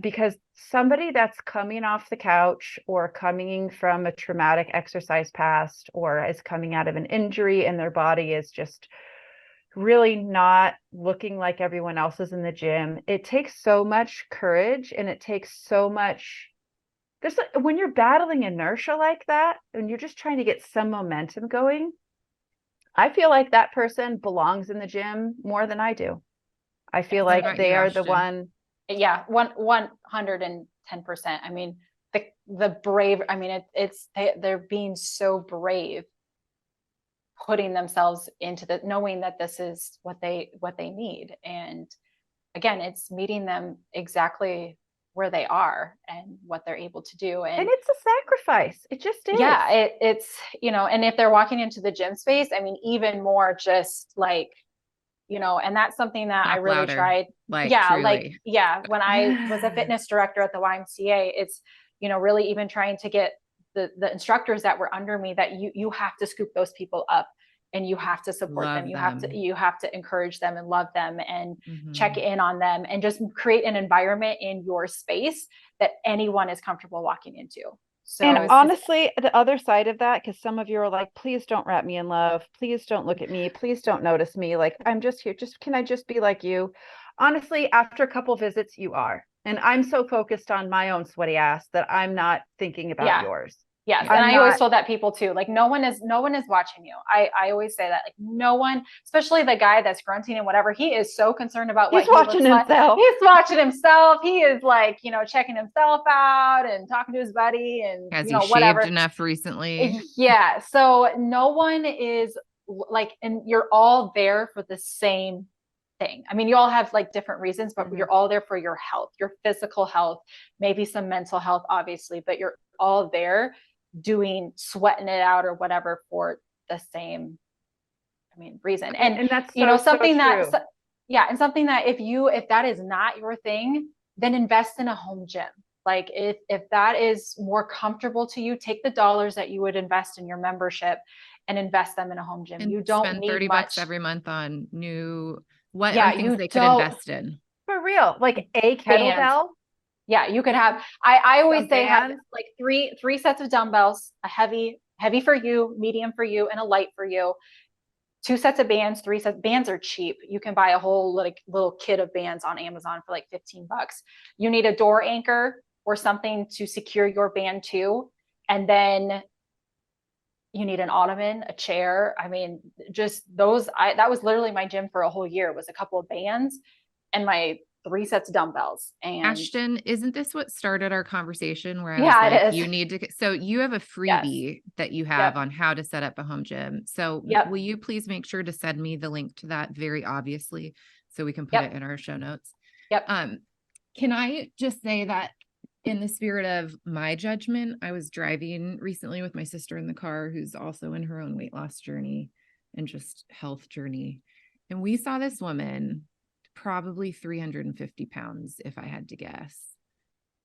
Because somebody that's coming off the couch or coming from a traumatic exercise past or is coming out of an injury and their body is just really not looking like everyone else is in the gym, it takes so much courage and it takes so much. When you're battling inertia like that and you're just trying to get some momentum going, I feel like that person belongs in the gym more than I do. I feel like they are the one. Yeah, 110%. I mean, the brave. I mean, they're being so brave, putting themselves into knowing that this is what they need. And again, it's meeting them exactly where they are and what they're able to do. And it's a sacrifice. It just is. Yeah, it's, and if they're walking into the gym space, I mean, even more just like, and that's something that I really tried. When I was a fitness director at the YMCA, it's, really even trying to get the instructors that were under me that you have to scoop those people up and you have to support them. You have to encourage them and love them and check in on them and just create an environment in your space that anyone is comfortable walking into. So, and honestly, the other side of that, because some of you are like, please don't wrap me in love. Please don't look at me. Please don't notice me. Like, I'm just here. Can I just be like you? Honestly, after a couple visits, you are. And I'm so focused on my own sweaty ass that I'm not thinking about yours. Yes. And I always told that people too, like no one is watching you. I always say that, like no one, especially the guy that's grunting and whatever, he is so concerned about what he's watching himself. Like. He's watching himself. He is like, checking himself out and talking to his buddy and has he whatever. shaved enough recently? Yeah. So no one is like, and you're all there for the same thing. I mean, you all have like different reasons, but you're all there for your health, your physical health, maybe some mental health, obviously, but you're all there sweating it out or whatever for the same, reason. And that's something that, and something that if that is not your thing, then invest in a home gym. Like if that is more comfortable to you, take the dollars that you would invest in your membership and invest them in a home gym. And you don't spend need $30 much every month on things they could invest in. For real, like a kettlebell. Yeah, you could have, I always say have bands. like three sets of dumbbells, a heavy for you, medium for you, and a light for you. 2 sets of bands, 3 sets. Bands are cheap. You can buy a whole like little kit of bands on Amazon for like $15. You need a door anchor or something to secure your band to. And then you need an ottoman, a chair. I mean, just those, that was literally my gym for a whole year, was a couple of bands and my 3 sets of dumbbells. And Ashton, isn't this what started our conversation where I was yeah, like, it is. you need to, so you have a freebie that you have on how to set up a home gym. So will you please make sure to send me the link to that very obviously, so we can put it in our show notes. Can I just say that in the spirit of my judgment, I was driving recently with my sister in the car, who's also in her own weight loss journey and just health journey. And we saw this woman, probably 350 pounds, if I had to guess,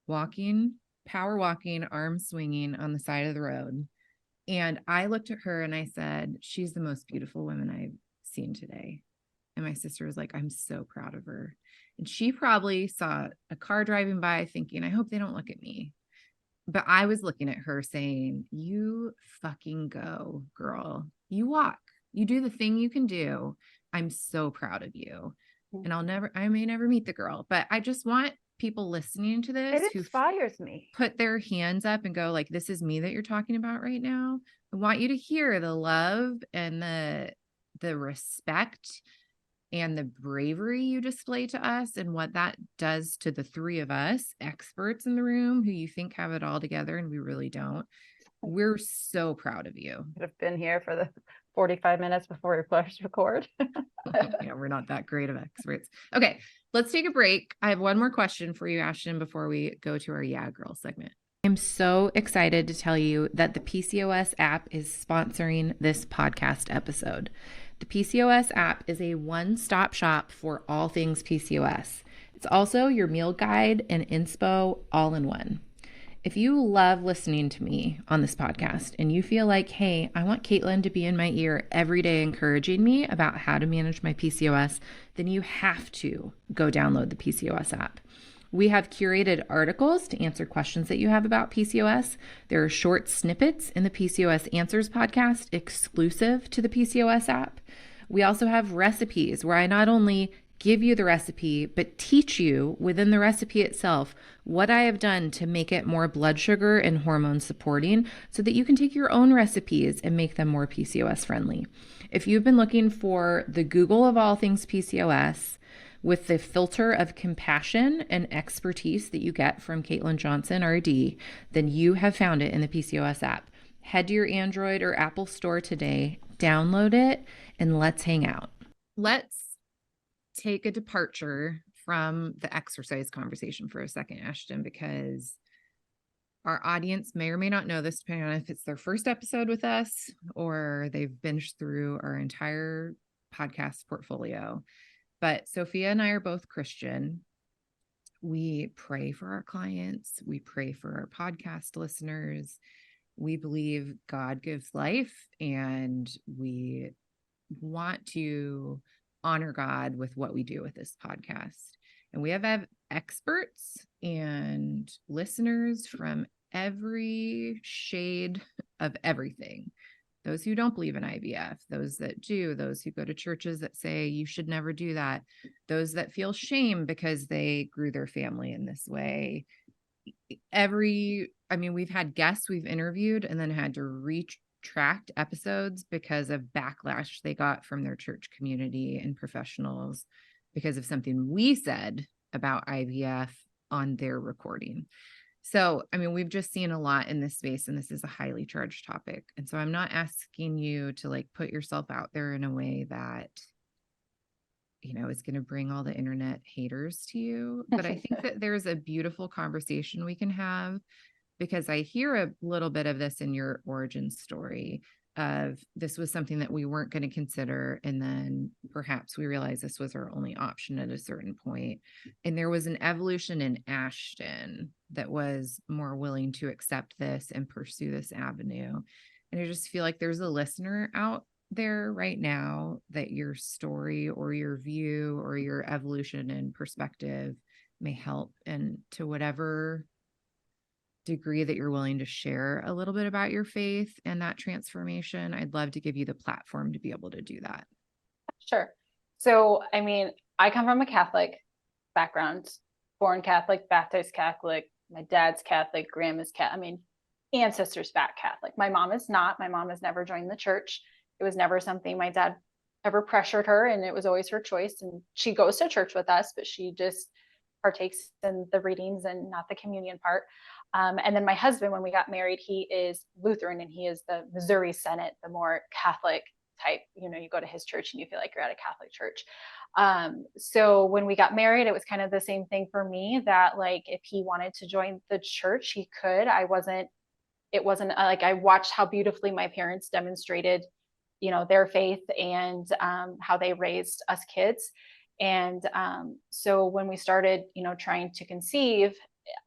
power walking, arm swinging on the side of the road. And I looked at her and I said, she's the most beautiful woman I've seen today. And my sister was like, I'm so proud of her. And she probably saw a car driving by thinking, I hope they don't look at me. But I was looking at her saying, you fucking go, girl. You walk, you do the thing you can do. I'm so proud of you. And I may never meet the girl, but I just want people listening to this It inspires me. Put their hands up and go like, this is me that you're talking about right now. I want you to hear the love and the respect and the bravery you display to us and what that does to the 3 of us experts in the room who you think have it all together and we really don't. We're so proud of you. Could have been here for the 45 minutes before we first record. Yeah, we're not that great of experts. Okay, let's take a break. I have one more question for you, Ashton, before we go to our Yeah Girl segment. I'm so excited to tell you that the PCOS app is sponsoring this podcast episode. The PCOS app is a one-stop shop for all things PCOS. It's also your meal guide and inspo all in one. If you love listening to me on this podcast and you feel like, hey, I want Caitlin to be in my ear every day encouraging me about how to manage my PCOS, then you have to go download the PCOS app. We have curated articles to answer questions that you have about PCOS. There are short snippets in the PCOS Answers podcast exclusive to the PCOS app. We also have recipes where I not only give you the recipe, but teach you within the recipe itself what I have done to make it more blood sugar and hormone supporting so that you can take your own recipes and make them more PCOS friendly. If you've been looking for the Google of all things PCOS with the filter of compassion and expertise that you get from Caitlin Johnson, RD, then you have found it in the PCOS app. Head to your Android or Apple store today, download it, and let's hang out. Let's take a departure from the exercise conversation for a second, Ashton, because our audience may or may not know this, depending on if it's their first episode with us or they've binged through our entire podcast portfolio. But Sophia and I are both Christian. We pray for our clients. We pray for our podcast listeners. We believe God gives life, and we want to honor God with what we do with this podcast. And we have experts and listeners from every shade of everything. Those who don't believe in IVF, those that do, those who go to churches that say you should never do that, those that feel shame because they grew their family in this way. We've had guests we've interviewed and then had to retract episodes because of backlash they got from their church community and professionals because of something we said about IVF on their recording. So, we've just seen a lot in this space, and this is a highly charged topic. And so I'm not asking you to put yourself out there in a way that, is going to bring all the internet haters to you. But I think that there's a beautiful conversation we can have, because I hear a little bit of this in your origin story of this was something that we weren't going to consider. And then perhaps we realized this was our only option at a certain point. And there was an evolution in Ashton that was more willing to accept this and pursue this avenue. And I just feel like there's a listener out there right now that your story or your view or your evolution and perspective may help. And to whatever degree that you're willing to share a little bit about your faith and that transformation, I'd love to give you the platform to be able to do that. Sure. So, I mean, I come from a Catholic background, born Catholic, baptized Catholic. My dad's Catholic, grandma's Catholic. I mean, ancestors back Catholic. My mom is not. My mom has never joined the church. It was never something my dad ever pressured her, and it was always her choice. And she goes to church with us, but she just partakes in the readings and not the communion part. And then my husband, when we got married, he is Lutheran, and he is the Missouri Synod, the more Catholic type. You know, you go to his church and you feel like you're at a Catholic church. So when we got married, it was kind of the same thing for me, that like if he wanted to join the church, he could. It wasn't like, I watched how beautifully my parents demonstrated, you know, their faith and how they raised us kids. And so when we started, you know, trying to conceive,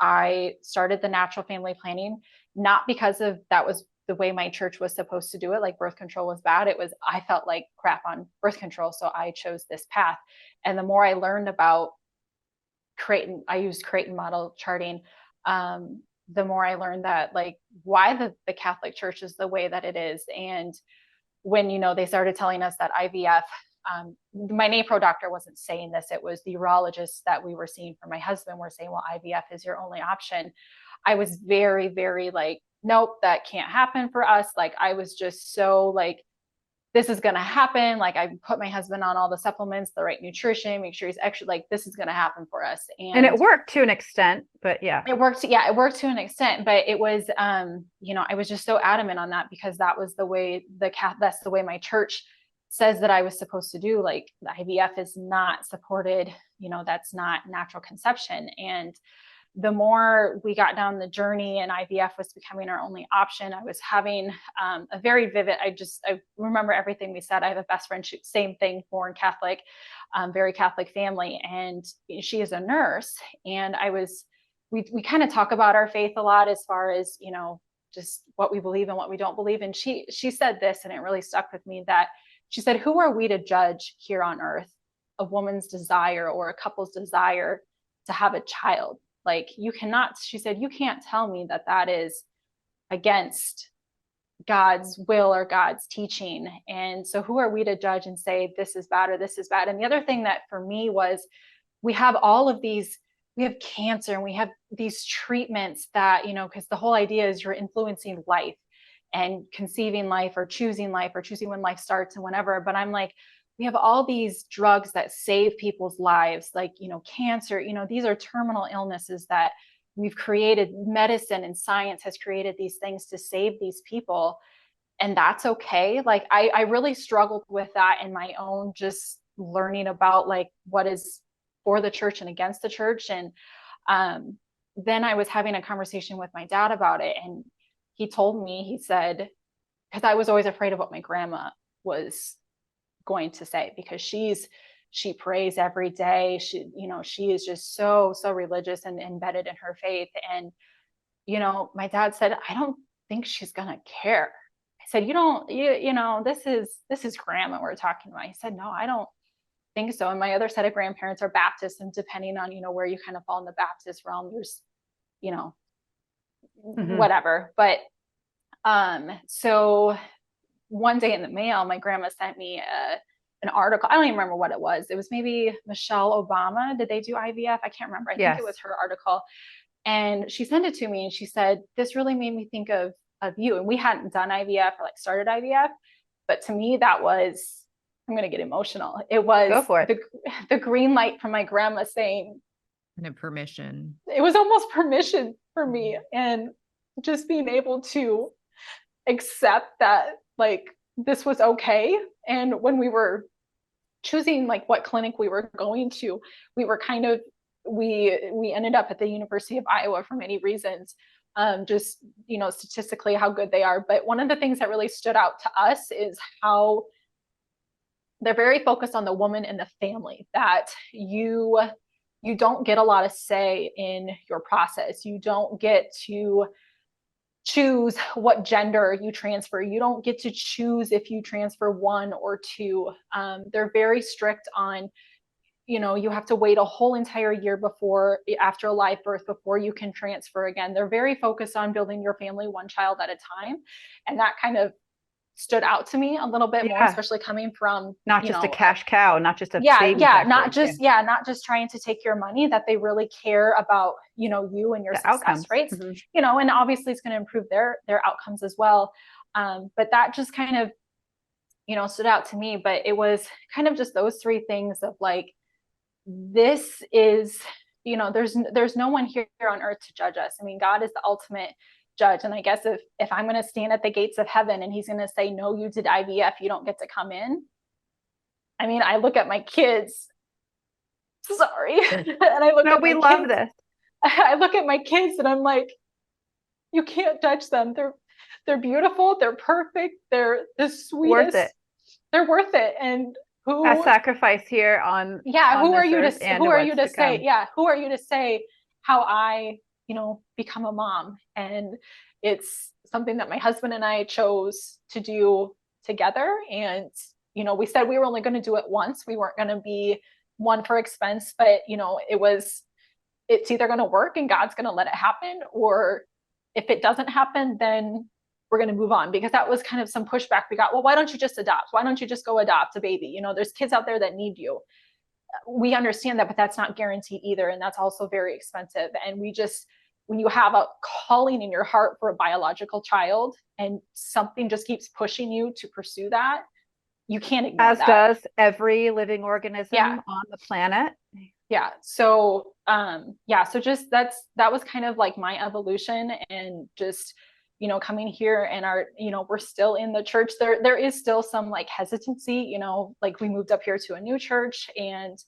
I started the natural family planning, not because of that was the way my church was supposed to do it, like birth control was bad. It was, I felt like crap on birth control. So I chose this path. And the more I learned about Creighton, I used Creighton model charting. The more I learned that like why the Catholic Church is the way that it is. And when, you know, they started telling us that IVF, my NAPRO doctor wasn't saying this, it was the urologists that we were seeing for my husband were saying, well, IVF is your only option. I was very, very like, nope, that can't happen for us. Like, I was just so like, this is going to happen. Like, I put my husband on all the supplements, the right nutrition, make sure he's extra, like, this is going to happen for us. And it worked to an extent, but yeah. It worked. Yeah, it worked to an extent, but it was, you know, I was just so adamant on that because that was the way that's the way my church says that I was supposed to do. Like, the IVF is not supported, you know, that's not natural conception. And the more we got down the journey and IVF was becoming our only option, I was having a very vivid, I remember everything we said. I have a best friend, same thing, born Catholic, very Catholic family. And she is a nurse. And we kind of talk about our faith a lot as far as, you know, just what we believe and what we don't believe. And she said this, and it really stuck with me, that she said, who are we to judge here on earth a woman's desire or a couple's desire to have a child? Like, you cannot, she said, you can't tell me that that is against God's will or God's teaching. And so who are we to judge and say, this is bad or this is bad? And the other thing that for me was, we have all of these, we have cancer and we have these treatments that, you know, because the whole idea is you're influencing life and conceiving life or choosing when life starts and whenever. But I'm like, we have all these drugs that save people's lives, like, you know, cancer, you know, these are terminal illnesses that we've created. Medicine and science has created these things to save these people. And that's okay. Like, I really struggled with that in my own, just learning about like what is for the church and against the church. And then I was having a conversation with my dad about it. And he told me, he said, because I was always afraid of what my grandma was going to say, because she prays every day. She, you know, she is just so religious and embedded in her faith. And, you know, my dad said, I don't think she's gonna care. I said, you know, this is grandma we're talking about. He said, no, I don't think so. And my other set of grandparents are Baptists, and depending on, you know, where you kind of fall in the Baptist realm, there's, you know, whatever. But so one day in the mail, my grandma sent me an article. I don't even remember what it was. It was maybe Michelle Obama. Did they do IVF? I can't remember. I think it was her article. And she sent it to me and she said, this really made me think of you. And we hadn't done IVF or like started IVF. But to me, that was, I'm going to get emotional. It was Go for it. The green light from my grandma saying, and permission. It was almost permission for me. And just being able to accept that like this was okay. And when we were choosing like what clinic we were going to, we were kind of, we ended up at the University of Iowa for many reasons. Just, you know, statistically how good they are. But one of the things that really stood out to us is how they're very focused on the woman and the family, that you don't get a lot of say in your process. You don't get to choose what gender you transfer. You don't get to choose if you transfer one or two. They're very strict on, you have to wait a whole entire year after a live birth before you can transfer again. They're very focused on building your family one child at a time. And that kind of stood out to me a little bit more, especially coming from not just a cash cow, not just a baby factory. Not just trying to take your money, that they really care about, you and your the success outcomes. rates, and obviously it's going to improve their outcomes as well. But that just kind of, stood out to me. But it was kind of just those three things of like, this is, there's no one here on earth to judge us. I mean, God is the ultimate judge. And I guess if I'm going to stand at the gates of heaven and he's going to say, no, you did IVF, you don't get to come in. I mean, I look at my kids, sorry. And I look at we love this. I look at my kids and I'm like, you can't judge them. They're beautiful. They're perfect. They're the sweetest. Worth it. They're worth it. And a sacrifice here on who are you to say how I become a mom? And it's something that my husband and I chose to do together. And we said we were only going to do it once. We weren't going to be one for expense, but it's either going to work and God's going to let it happen, or if it doesn't happen, then we're going to move on. Because that was kind of some pushback we got. Well, why don't you just adopt? Why don't you just go adopt a baby? There's kids out there that need you. We understand that, but that's not guaranteed either. And that's also very expensive. And when you have a calling in your heart for a biological child and something just keeps pushing you to pursue that, you can't ignore that. As does every living organism on the planet. Yeah. So, so just that was kind of like my evolution, and just, coming here and we're still in the church. There is still some like hesitancy, like we moved up here to a new church, and,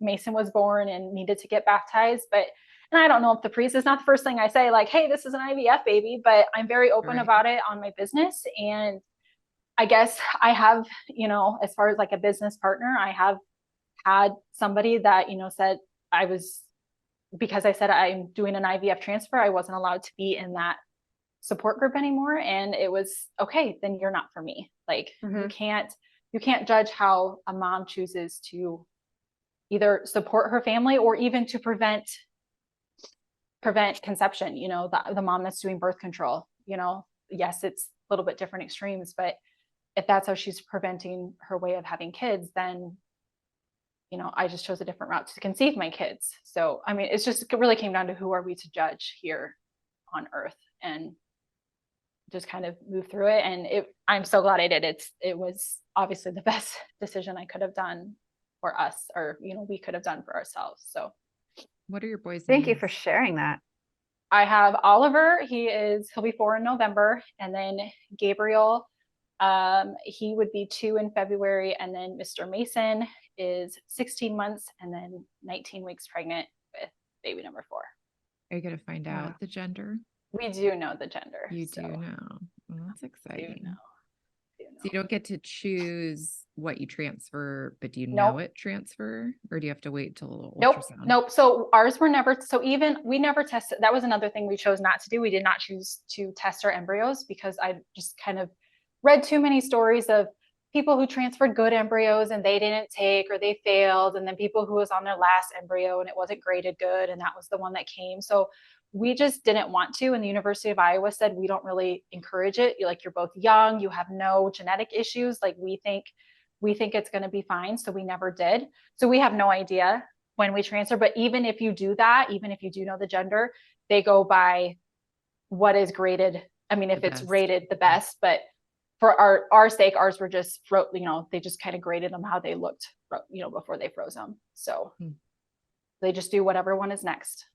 Mason was born and needed to get baptized, and I don't know if the priest is not the first thing I say, like, hey, this is an IVF baby, but I'm very open about it on my business. And I guess I have, as far as like a business partner, I have had somebody that, said because I said I'm doing an IVF transfer, I wasn't allowed to be in that support group anymore. And it was, okay, then you're not for me. Like, you can't judge how a mom chooses to either support her family or even to prevent conception, the mom that's doing birth control, yes, it's a little bit different extremes, but if that's how she's preventing her way of having kids, then, I just chose a different route to conceive my kids. So, I mean, it really came down to who are we to judge here on earth, and just kind of move through it. And I'm so glad I did. It was obviously the best decision I could have done for us, or, we could have done for ourselves. So what are your boys' Thank you names? for sharing that. I have Oliver. He'll be 4 in November. And then Gabriel, he would be 2 in February. And then Mr. Mason is 16 months and then 19 weeks pregnant with baby number 4. Are you going to find out the gender? We do know the gender. You do know. Well, that's exciting. Do know. So you don't get to choose what you transfer, but do you know it transfer, or do you have to wait till ultrasound? Nope. So ours were never, we never tested. That was another thing we chose not to do. We did not choose to test our embryos because I just kind of read too many stories of people who transferred good embryos and they didn't take, or they failed. And then people who was on their last embryo and it wasn't graded good, and that was the one that came. So we just didn't want to. And the University of Iowa said, we don't really encourage it. You're both young, you have no genetic issues. Like, we think it's going to be fine. So we never did. So we have no idea when we transfer. But even if you do that, even if you do know the gender, they go by what is graded. I mean, if it's rated the best, but for our sake, ours were just, they just kind of graded them how they looked, before they froze them. So they just do whatever one is next.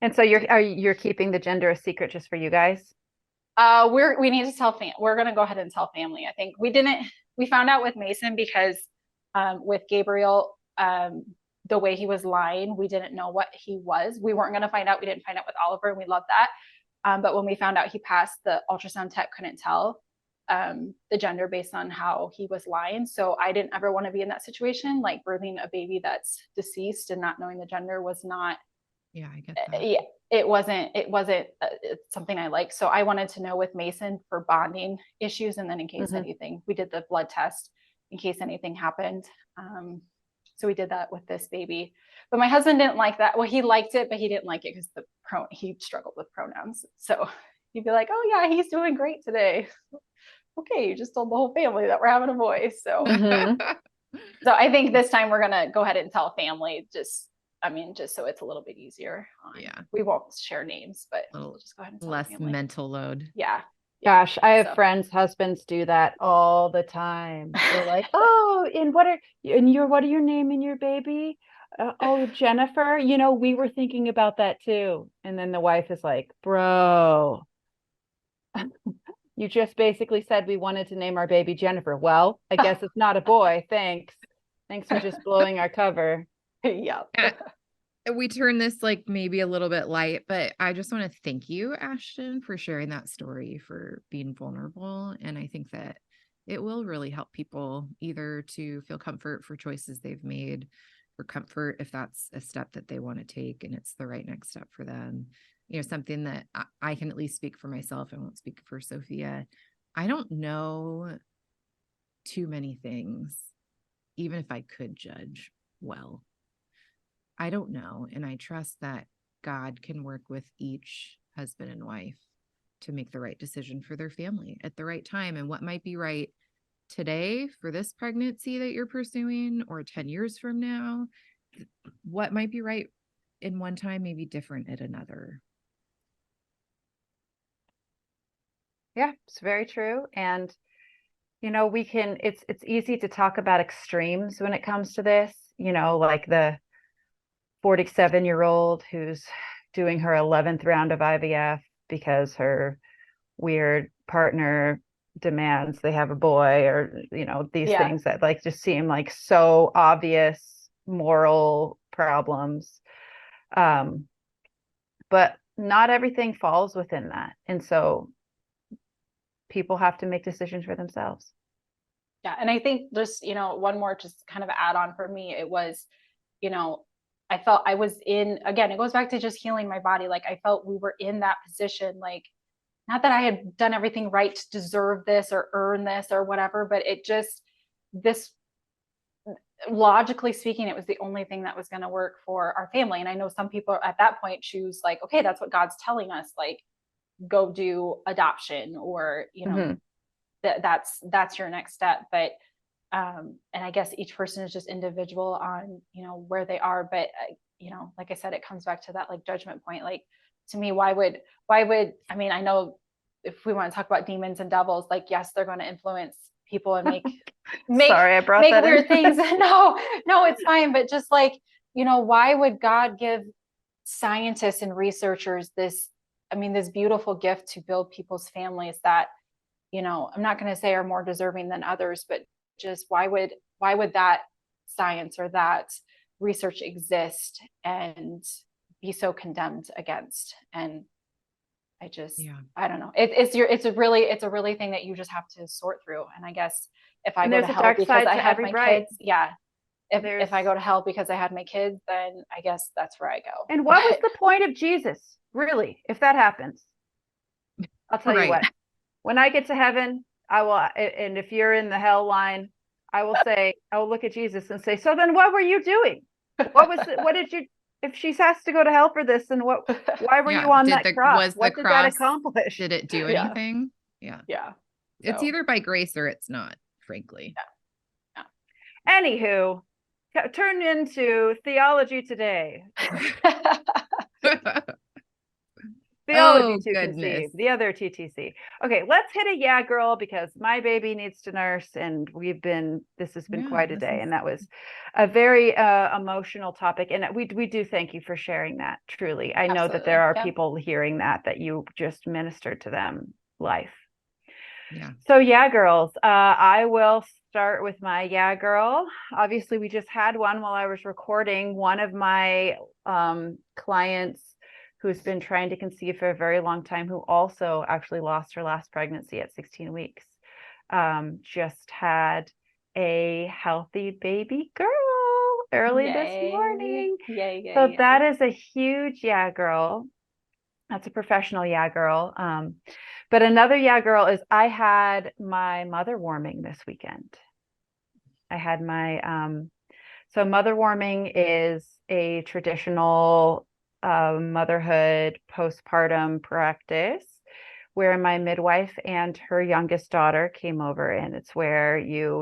And so you're keeping the gender a secret just for you guys? We need to tell we're going to go ahead and tell family. I think we found out with Mason because with Gabriel, the way he was lying, we didn't know what he was. We weren't going to find out. We didn't find out with Oliver, and we love that. But when we found out he passed, the ultrasound tech couldn't tell the gender based on how he was lying. So I didn't ever want to be in that situation. Like, birthing a baby that's deceased and not knowing the gender was not. Yeah, I get that. Yeah, it wasn't something I like. So I wanted to know with Mason for bonding issues. And then in case anything, we did the blood test in case anything happened. So we did that with this baby. But my husband didn't like that. Well, he liked it, but he didn't like it because he struggled with pronouns. So he'd be like, "Oh yeah, he's doing great today." Okay, you just told the whole family that we're having a boy. So so I think this time we're gonna go ahead and tell family, just so it's a little bit easier. Yeah. We won't share names, but we'll just go ahead and tell less the family. mental load. Yeah. Gosh, I have friends' husbands do that all the time. They're like, "Oh, and what are your name and your baby? Oh, Jennifer, we were thinking about that too." And then the wife is like, "Bro, you just basically said we wanted to name our baby Jennifer. Well, I guess it's not a boy. Thanks. Thanks for just blowing our cover." Yeah. We turn this like maybe a little bit light, but I just want to thank you, Ashton, for sharing that story, for being vulnerable. And I think that it will really help people either to feel comfort for choices they've made, or comfort if that's a step that they want to take and it's the right next step for them. Something that I can at least speak for myself. I won't speak for Sophia. I don't know too many things, even if I could judge well. I don't know. And I trust that God can work with each husband and wife to make the right decision for their family at the right time. And what might be right today for this pregnancy that you're pursuing, or 10 years from now, what might be right in one time may be different at another. Yeah, it's very true. And it's easy to talk about extremes when it comes to this, like the 47-year-old who's doing her 11th round of IVF because her weird partner demands they have a boy, or these things that like just seem like so obvious moral problems. But not everything falls within that. And so people have to make decisions for themselves. Yeah. And I think just, one more just kind of add on for me, it was, I felt I was in, again, it goes back to just healing my body. Like I felt we were in that position, like, not that I had done everything right to deserve this or earn this or whatever, but this, logically speaking, it was the only thing that was going to work for our family. And I know some people at that point choose like, okay, that's what God's telling us, like, go do adoption, or, that's your next step. But and I guess each person is just individual on, where they are. But, like I said, it comes back to that like judgment point. Like, to me, why would, I mean, I know if we want to talk about demons and devils, like, yes, they're going to influence people and make Sorry, I brought make that weird in. things. No, it's fine. But just like, why would God give scientists and researchers this beautiful gift to build people's families that, I'm not going to say are more deserving than others, but just why would that science or that research exist and be so condemned against? And I don't know. It's a really thing that you just have to sort through. And I guess if I go to hell because I had my kids, if I go to hell because I had my kids, then I guess that's where I go. And what was the point of Jesus, really, if that happens? I'll tell you what, when I get to heaven, I will, and if you're in the hell line, I will look at Jesus and say, so then what were you doing? What did you, if she has to go to hell for this, then why were you on that cross? What did that accomplish? Did it do anything? Yeah. It's either by grace or it's not, frankly. Anywho, turn into theology today. Theology to conceive, the other TTC. Okay, let's hit a yeah girl, because my baby needs to nurse, and this has been quite a day. And that was a very emotional topic. And we do thank you for sharing that. Truly. I know that there are people hearing that you just ministered to them life. Yeah. So yeah, girls, I will start with my yeah girl. Obviously, we just had one while I was recording. One of my clients who's been trying to conceive for a very long time, who also actually lost her last pregnancy at 16 weeks, just had a healthy baby girl early this morning. So that is a huge yeah girl. That's a professional yeah girl. But another yeah girl is I had my mother warming this weekend. I had my So mother warming is a traditional motherhood postpartum practice where my midwife and her youngest daughter came over, and it's where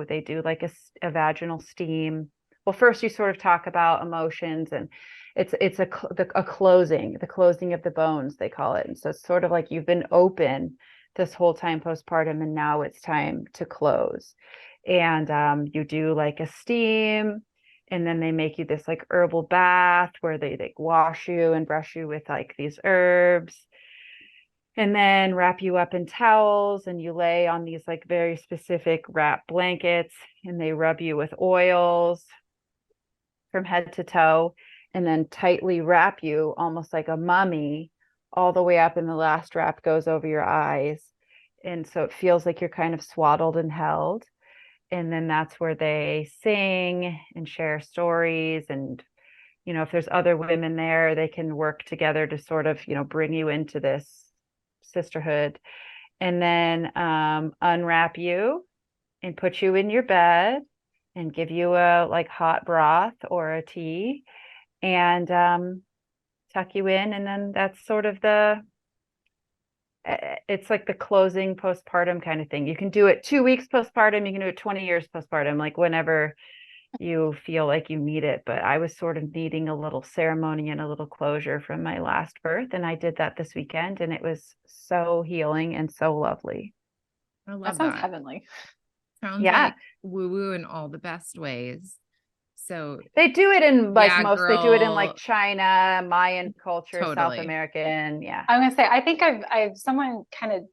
they do like a vaginal steam. Well, first you sort of talk about emotions, and it's a closing, the closing of the bones, they call it. And so it's sort of like you've been open this whole time postpartum, and now it's time to close. And you do like a steam, and then they make you this like herbal bath where they like wash you and brush you with like these herbs, and then wrap you up in towels, and you lay on these like very specific wrap blankets, and they rub you with oils from head to toe, and then tightly wrap you almost like a mummy all the way up, and the last wrap goes over your eyes. And so it feels like you're kind of swaddled and held. And then that's where they sing and share stories. And, if there's other women there, they can work together to sort of, bring you into this sisterhood, and then unwrap you and put you in your bed and give you a like hot broth or a tea, and tuck you in. And then that's sort of it's like the closing postpartum kind of thing. You can do it 2 weeks postpartum, you can do it 20 years postpartum, like whenever you feel like you need it. But I was sort of needing a little ceremony and a little closure from my last birth, and I did that this weekend, and it was so healing and so lovely. I love That sounds heavenly. Sounds like woo-woo in all the best ways. So they do it in like they do it in girl. like China, Mayan culture, South Totally. American. Yeah. I'm gonna say, I think I've someone kind of,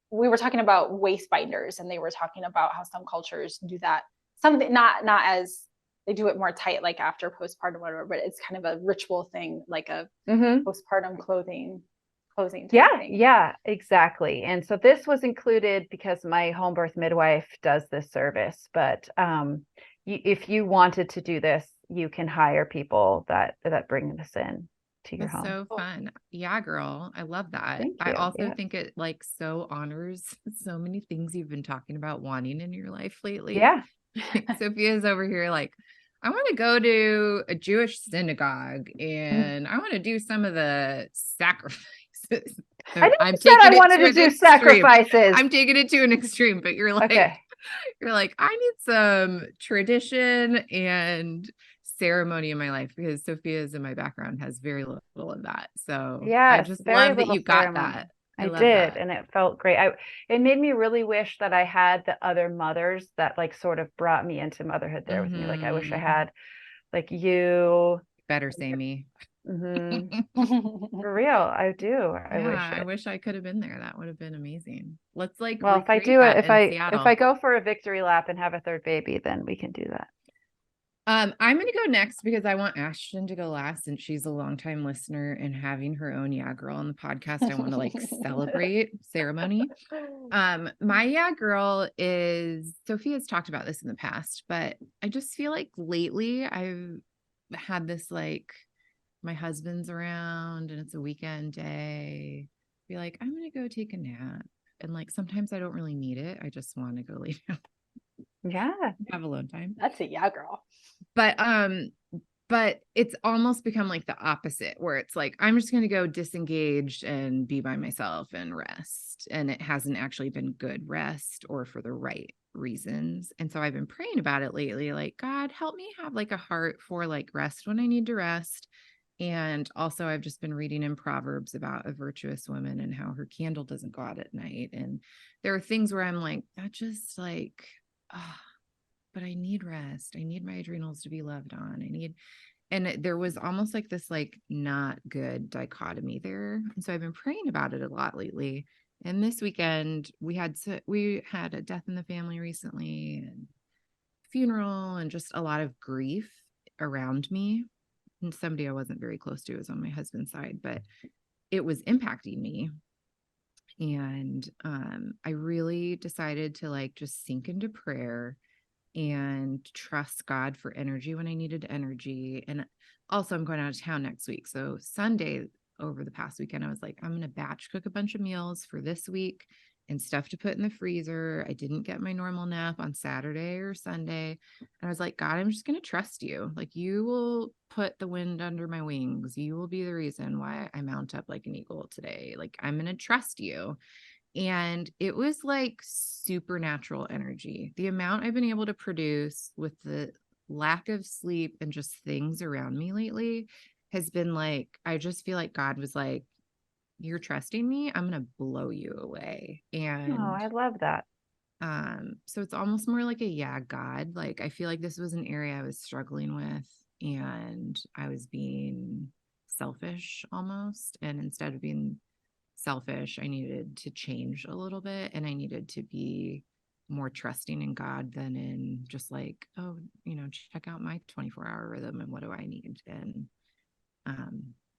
we were talking about waist binders, and they were talking about how some cultures do that. Something not as they do it more tight, like after postpartum or whatever, but it's kind of a ritual thing, like a postpartum closing thing. Yeah, exactly. And so this was included because my home birth midwife does this service. But if you wanted to do this, you can hire people that bring this in to your home. So fun. Yeah, girl. I love that. Thank I you. also think it like so honors so many things you've been talking about wanting in your life lately. Yeah. Sophia's over here like, I want to go to a Jewish synagogue and I want to do some of the sacrifices. I said I wanted to do sacrifices. I'm taking it to an extreme, but you're like, you're like, I need some tradition and ceremony in my life, because Sophia's in my background has very little of that. So I just love that you got that. I did. And it felt great. It made me really wish that I had the other mothers that like sort of brought me into motherhood there with me. Like, I wish I had like you. Better say me. For real. I do. I wish I could have been there. That would have been amazing. Let's like, well, if I do it, if I go for a victory lap and have a third baby, then we can do that. I'm going to go next because I want Ashton to go last, and she's a longtime listener, and having her own yeah girl on the podcast, I want to like celebrate ceremony. My yeah girl is, Sophia's talked about this in the past, but I just feel like lately I've had this like, my husband's around and it's a weekend day, be like, I'm going to go take a nap. And like, sometimes I don't really need it. I just want to go lay down. Yeah. Have alone time. That's a yeah girl. But it's almost become like the opposite, where it's like, I'm just going to go disengaged and be by myself and rest. And it hasn't actually been good rest or for the right reasons. And so I've been praying about it lately, like, God, help me have like a heart for like rest when I need to rest. And also I've just been reading in Proverbs about a virtuous woman and how her candle doesn't go out at night. And there are things where I'm like, that just like, but I need rest. I need my adrenals to be loved on. And there was almost like this, like not good dichotomy there. And so I've been praying about it a lot lately. And this weekend we had a death in the family recently, and funeral, and just a lot of grief around me. And somebody I wasn't very close to was on my husband's side, but it was impacting me. And I really decided to like just sink into prayer and trust God for energy when I needed energy. And also I'm going out of town next week. So Sunday over the past weekend, I was like, I'm going to batch cook a bunch of meals for this week and stuff to put in the freezer. I didn't get my normal nap on Saturday or Sunday. And I was like, God, I'm just going to trust you. Like, you will put the wind under my wings. You will be the reason why I mount up like an eagle today. Like, I'm going to trust you. And it was like supernatural energy. The amount I've been able to produce with the lack of sleep and just things around me lately has been like, I just feel like God was like, you're trusting me, I'm going to blow you away. And Oh, I love that. so it's almost more like a, yeah, God, like, I feel like this was an area I was struggling with and I was being selfish almost. And instead of being selfish, I needed to change a little bit, and I needed to be more trusting in God than in just like, oh, check out my 24-hour rhythm and what do I need. And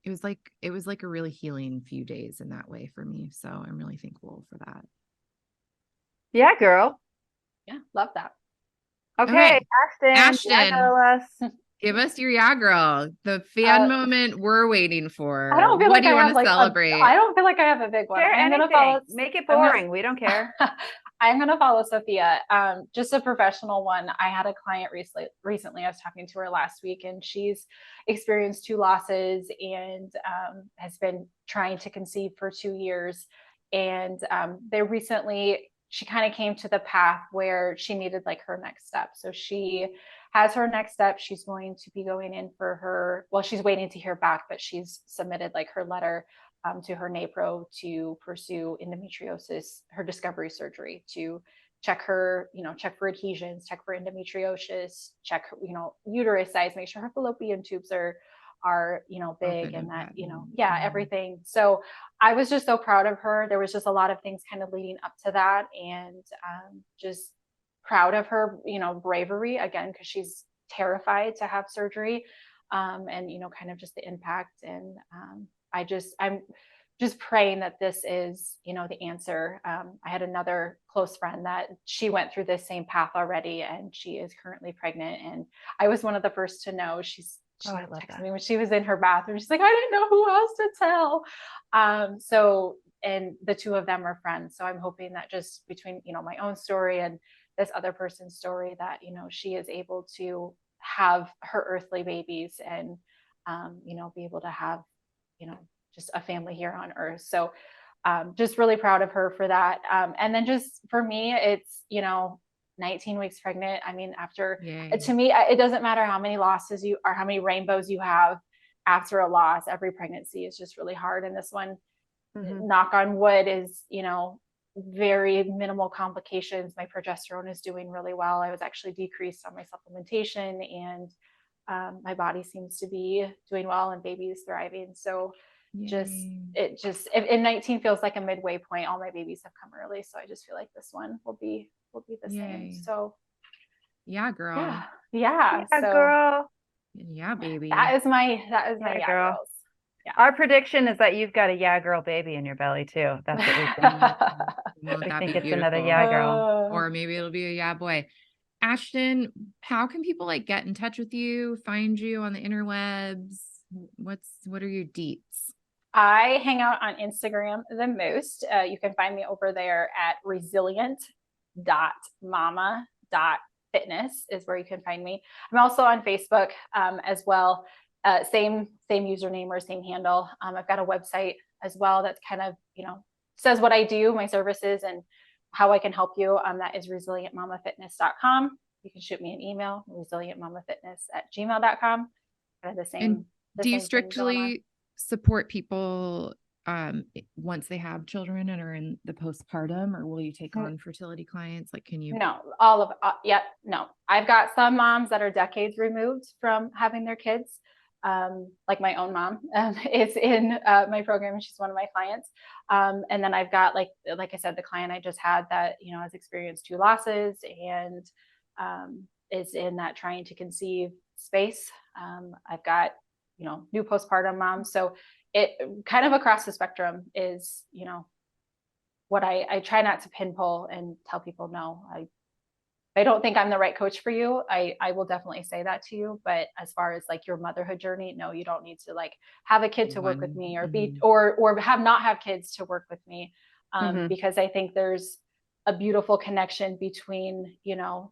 it was like a really healing few days in that way for me. So I'm really thankful for that. Yeah, girl. Yeah, love that. Okay, Okay, Ashton, Ashton. tell us. Give us your yeah, girl. The fan moment we're waiting for. I don't feel what like do you I want have to like celebrate? I don't feel like I have a big one. Share I'm anything. gonna follow. Make it I'm gonna- boring. We don't care. I'm gonna follow Sophia. Just a professional one. I had a client recently. I was talking to her last week, and she's experienced 2 losses and has been trying to conceive for 2 years. And she kind of came to the path where she needed like her next step. So she has her next step. She's going to be going in for her. Well, she's waiting to hear back, but she's submitted like her letter to her NAPRO to pursue endometriosis, her discovery surgery, to check her, check for adhesions, check for endometriosis, check, uterus size, make sure her fallopian tubes are big, and that, everything. So I was just so proud of her. There was just a lot of things kind of leading up to that, and just proud of her, bravery again, because she's terrified to have surgery, and kind of just the impact. And I'm just praying that this is, the answer. I had another close friend that she went through this same path already, and she is currently pregnant. And I was one of the first to know. She texted me when she was in her bathroom. She's like, I didn't know who else to tell. And the 2 of them are friends. So I'm hoping that just between, my own story and this other person's story, that, she is able to have her earthly babies and, be able to have, just a family here on earth. So just really proud of her for that. And then just for me, it's, 19 weeks pregnant. I mean, to me, it doesn't matter how many losses or how many rainbows you have after a loss. Every pregnancy is just really hard. And this one, knock on wood, is, very minimal complications. My progesterone is doing really well. I was actually decreased on my supplementation, and my body seems to be doing well, and baby is thriving. So if 19 feels like a midway point, all my babies have come early. So I just feel like this one will be the same. So yeah, girl. Yeah, so, girl. Yeah, baby. That is my yeah, girl. girls. Yeah. Our prediction is that you've got a yeah girl baby in your belly too. That's what we think. We think it's another yeah girl. Or maybe it'll be a yeah boy. Ashton, how can people like get in touch with you, find you on the interwebs? What are your deets? I hang out on Instagram the most. You can find me over there at resilient.mama.fitness is where you can find me. I'm also on Facebook as well. Same username or same handle. I've got a website as well that's kind of, says what I do, my services, and how I can help you. That is resilientmamafitness.com. You can shoot me an email, resilientmamafitness@gmail.com. Kind of the same. And do you strictly support people once they have children and are in the postpartum, or will you take on fertility clients? Like, can you? No, no. I've got some moms that are decades removed from having their kids. Like my own mom is in my program, and she's one of my clients. And then I've got like I said, the client I just had that, has experienced 2 losses and is in that trying to conceive space. I've got, new postpartum moms. So it kind of across the spectrum is, what I try not to pinpoint and tell people, no, I don't think I'm the right coach for you. I will definitely say that to you. But as far as like your motherhood journey, no, you don't need to like have a kid to work with me or be, or not have kids to work with me. because I think there's a beautiful connection between, you know,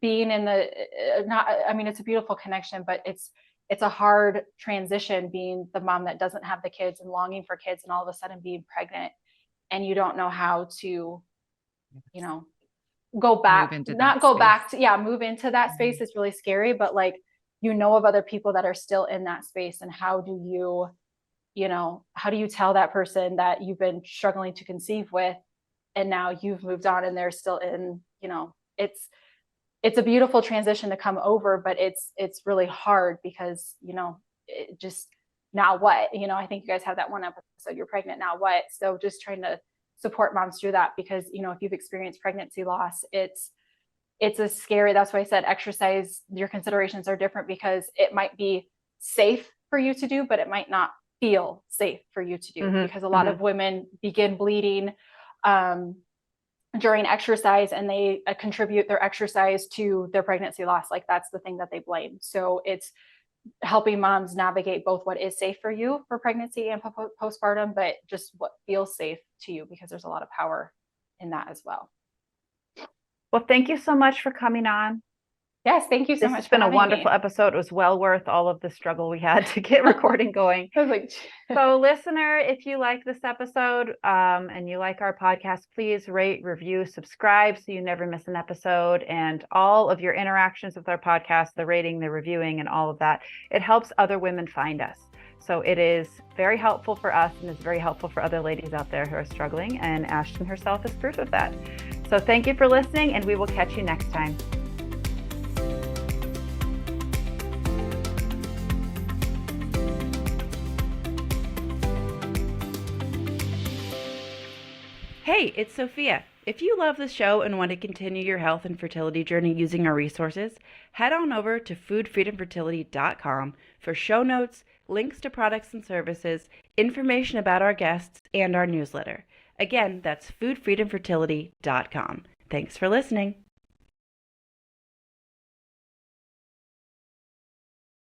being in the it's a beautiful connection, but it's a hard transition being the mom that doesn't have the kids and longing for kids and all of a sudden being pregnant, and you don't know how to, you know, go back, move into that space. It's really scary, but like, you know, of other people that are still in that space, and how do you tell that person that you've been struggling to conceive with, and now you've moved on and they're still in, you know, it's a beautiful transition to come over, but it's really hard because, you know, it just, now what, you know, I think you guys have that one episode, you're pregnant, now what? So just trying to support moms through that, because, you know, if you've experienced pregnancy loss, it's a scary, that's why I said exercise, your considerations are different, because it might be safe for you to do, but it might not feel safe for you to do, because a lot of women begin bleeding during exercise, and they contribute their exercise to their pregnancy loss. Like, that's the thing that they blame. So it's helping moms navigate both what is safe for you for pregnancy and postpartum, but just what feels safe to you, because there's a lot of power in that as well. Well, thank you so much for coming on. Yes, thank you so much. It's been a wonderful episode. It was well worth all of the struggle we had to get recording going. So, listener, if you like this episode and you like our podcast, please rate, review, subscribe so you never miss an episode. And all of your interactions with our podcast, the rating, the reviewing, and all of that, it helps other women find us. So it is very helpful for us, and it's very helpful for other ladies out there who are struggling. And Ashton herself is proof of that. So thank you for listening, and we will catch you next time. Hey, it's Sophia. If you love the show and want to continue your health and fertility journey using our resources, head on over to foodfreedomfertility.com for show notes, links to products and services, information about our guests, and our newsletter. Again, that's foodfreedomfertility.com. Thanks for listening.